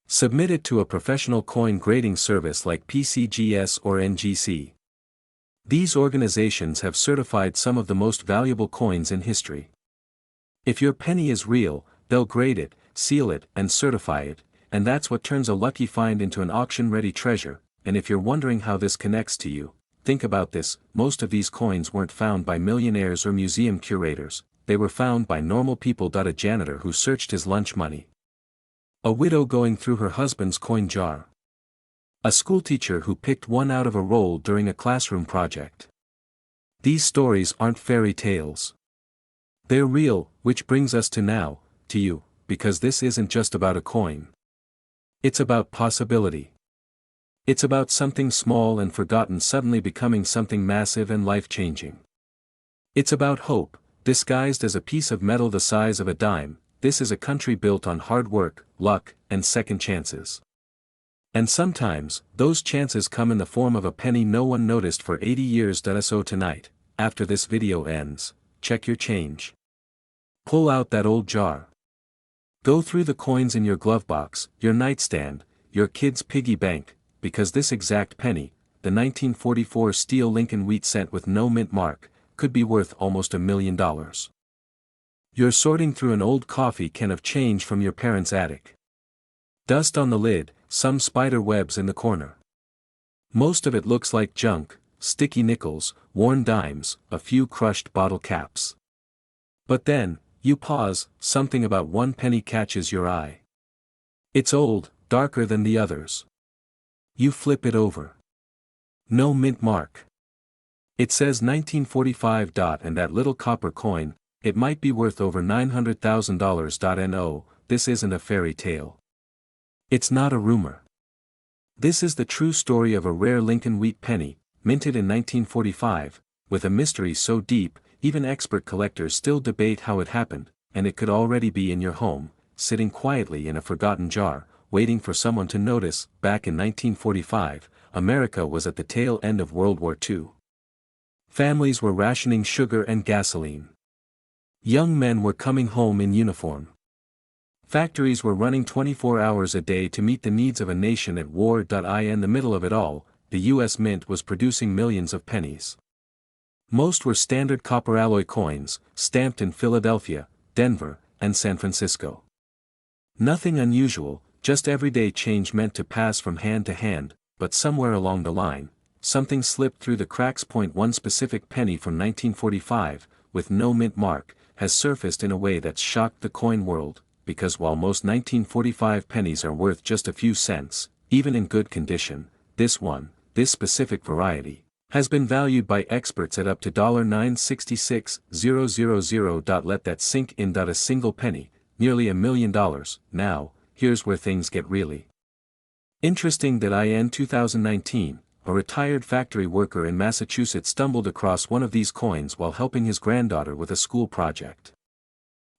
[SPEAKER 1] Submit it to a professional coin grading service like PCGS or NGC. These organizations have certified some of the most valuable coins in history. If your penny is real, they'll grade it, seal it, and certify it, and that's what turns a lucky find into an auction-ready treasure. And if you're wondering how this connects to you, think about this: most of these coins weren't found by millionaires or museum curators, they were found by normal people. A janitor who searched his lunch money. A widow going through her husband's coin jar. A schoolteacher who picked one out of a roll during a classroom project. These stories aren't fairy tales. They're real, which brings us to now, to you, because this isn't just about a coin. It's about possibility. It's about something small and forgotten suddenly becoming something massive and life-changing. It's about hope, disguised as a piece of metal the size of a dime. This is a country built on hard work, luck, and second chances. And sometimes, those chances come in the form of a penny no one noticed for 80 years. So tonight, after this video ends, check your change. Pull out that old jar. Go through the coins in your glove box, your nightstand, your kid's piggy bank, because this exact penny, the 1944 steel Lincoln wheat cent with no mint mark, could be worth almost $1 million. You're sorting through an old coffee can of change from your parents' attic. Dust on the lid, some spider webs in the corner. Most of it looks like junk, sticky nickels, worn dimes, a few crushed bottle caps. But then, you pause, something about one penny catches your eye. It's old, darker than the others. You flip it over. No mint mark. It says 1945. And that little copper coin, it might be worth over $900,000. No, this isn't a fairy tale. It's not a rumor. This is the true story of a rare Lincoln wheat penny, minted in 1945, with a mystery so deep, even expert collectors still debate how it happened, and it could already be in your home, sitting quietly in a forgotten jar, waiting for someone to notice. Back in 1945, America was at the tail end of World War II. Families were rationing sugar and gasoline. Young men were coming home in uniform. Factories were running 24 hours a day to meet the needs of a nation at war. In the middle of it all, the U.S. Mint was producing millions of pennies. Most were standard copper alloy coins, stamped in Philadelphia, Denver, and San Francisco. Nothing unusual, just everyday change meant to pass from hand to hand, but somewhere along the line, something slipped through the cracks. One specific penny from 1945, with no mint mark, has surfaced in a way that's shocked the coin world, because while most 1945 pennies are worth just a few cents, even in good condition, this specific variety, has been valued by experts at up to $966,000. Let that sink in. A single penny, nearly $1 million. Now, here's where things get really interesting. In 2019, a retired factory worker in Massachusetts stumbled across one of these coins while helping his granddaughter with a school project.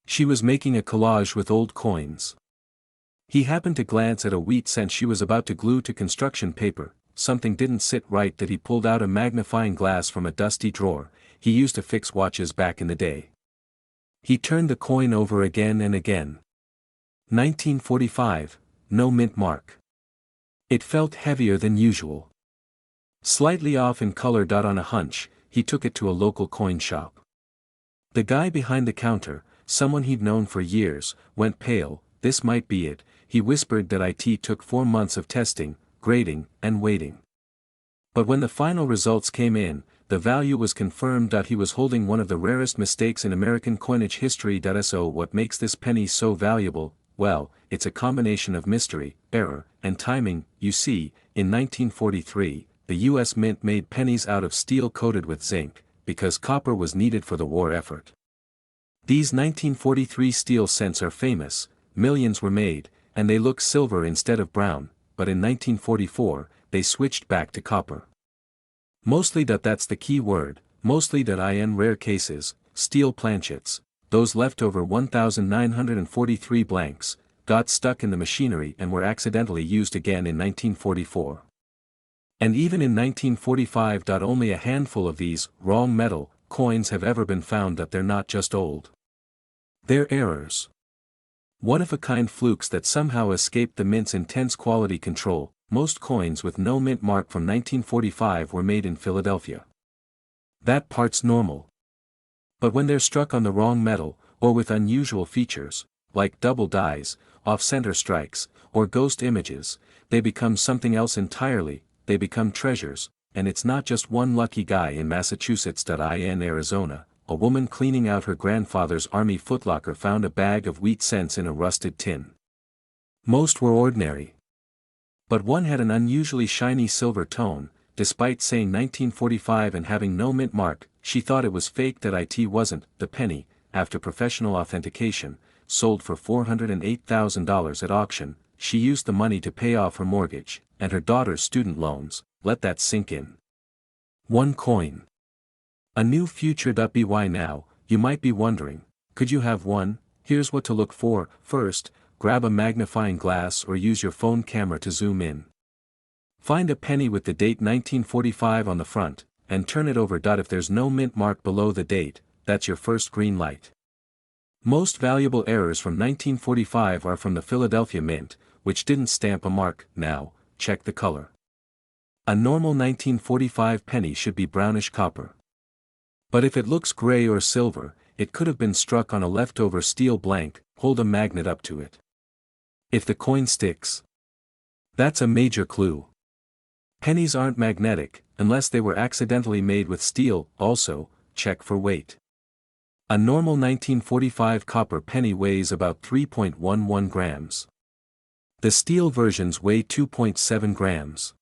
[SPEAKER 1] She was making a collage with old coins. He happened to glance at a wheat cent she was about to glue to construction paper. Something didn't sit right. That he pulled out a magnifying glass from a dusty drawer he used to fix watches back in the day. He turned the coin over again and again. 1945, no mint mark. It felt heavier than usual. Slightly off in color. On a hunch, he took it to a local coin shop. The guy behind the counter, someone he'd known for years, went pale. This might be it, he whispered. That it took 4 months of testing, grading, and waiting. But when the final results came in, the value was confirmed. He was holding one of the rarest mistakes in American coinage history. So what makes this penny so valuable? Well, it's a combination of mystery, error, and timing. You see, in 1943, the U.S. Mint made pennies out of steel coated with zinc, because copper was needed for the war effort. These 1943 steel cents are famous. Millions were made, and they look silver instead of brown. But in 1944, they switched back to copper. Mostly. That's the key word, mostly. In rare cases, steel planchets, those leftover 1,943 blanks, got stuck in the machinery and were accidentally used again in 1944. And even in 1945. Only a handful of these wrong metal coins have ever been found. They're not just old. They're errors. One-of-a-kind flukes that somehow escaped the mint's intense quality control. Most coins with no mint mark from 1945 were made in Philadelphia. That part's normal. But when they're struck on the wrong metal, or with unusual features, like double dies, off-center strikes, or ghost images, they become something else entirely. They become treasures, and it's not just one lucky guy in Massachusetts. In Arizona, a woman cleaning out her grandfather's army footlocker found a bag of wheat cents in a rusted tin. Most were ordinary. But one had an unusually shiny silver tone. Despite saying 1945 and having no mint mark, she thought it was fake. It wasn't. The penny, after professional authentication, sold for $408,000 at auction. She used the money to pay off her mortgage, and her daughter's student loans. Let that sink in. One coin. A new future. By now, you might be wondering, could you have one? Here's what to look for. First, grab a magnifying glass or use your phone camera to zoom in. Find a penny with the date 1945 on the front, and turn it over. If there's no mint mark below the date, that's your first green light. Most valuable errors from 1945 are from the Philadelphia Mint, which didn't stamp a mark. Now, check the color. A normal 1945 penny should be brownish copper. But if it looks gray or silver, it could have been struck on a leftover steel blank. Hold a magnet up to it. If the coin sticks, that's a major clue. Pennies aren't magnetic, unless they were accidentally made with steel. Also, check for weight. A normal 1945 copper penny weighs about 3.11 grams. The steel versions weigh 2.7 grams.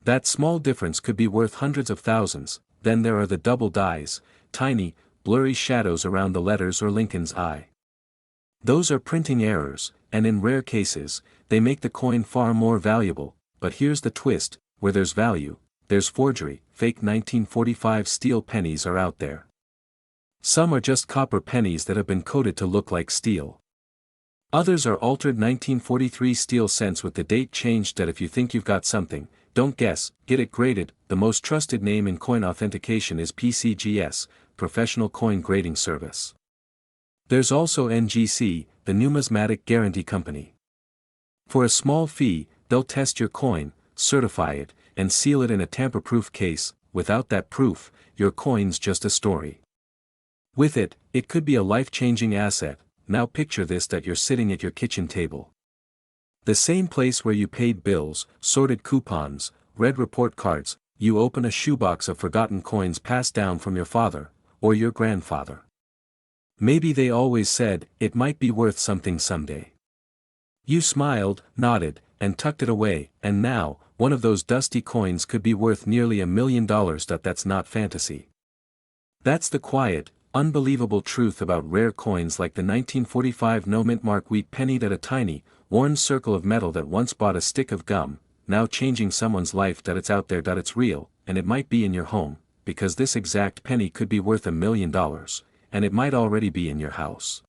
[SPEAKER 1] That small difference could be worth hundreds of thousands. Then there are the double dies, tiny, blurry shadows around the letters or Lincoln's eye. Those are printing errors, and in rare cases, they make the coin far more valuable. But here's the twist, where there's value, there's forgery. Fake 1945 steel pennies are out there. Some are just copper pennies that have been coated to look like steel. Others are altered 1943 steel cents with the date changed. If you think you've got something, don't guess, get it graded. The most trusted name in coin authentication is PCGS, Professional Coin Grading Service. There's also NGC, the Numismatic Guarantee Company. For a small fee, they'll test your coin, certify it, and seal it in a tamper-proof case. Without that proof, your coin's just a story. With it, it could be a life-changing asset. Now picture this: that you're sitting at your kitchen table. The same place where you paid bills, sorted coupons, read report cards, you open a shoebox of forgotten coins passed down from your father, or your grandfather. Maybe they always said, it might be worth something someday. You smiled, nodded, and tucked it away, and now, one of those dusty coins could be worth nearly $1 million. That's not fantasy. That's the quiet, unbelievable truth about rare coins like the 1945 no-mint mark wheat penny, that a tiny, worn circle of metal that once bought a stick of gum, now changing someone's life. That it's out there, that it's real, and it might be in your home, because this exact penny could be worth $1 million, and it might already be in your house.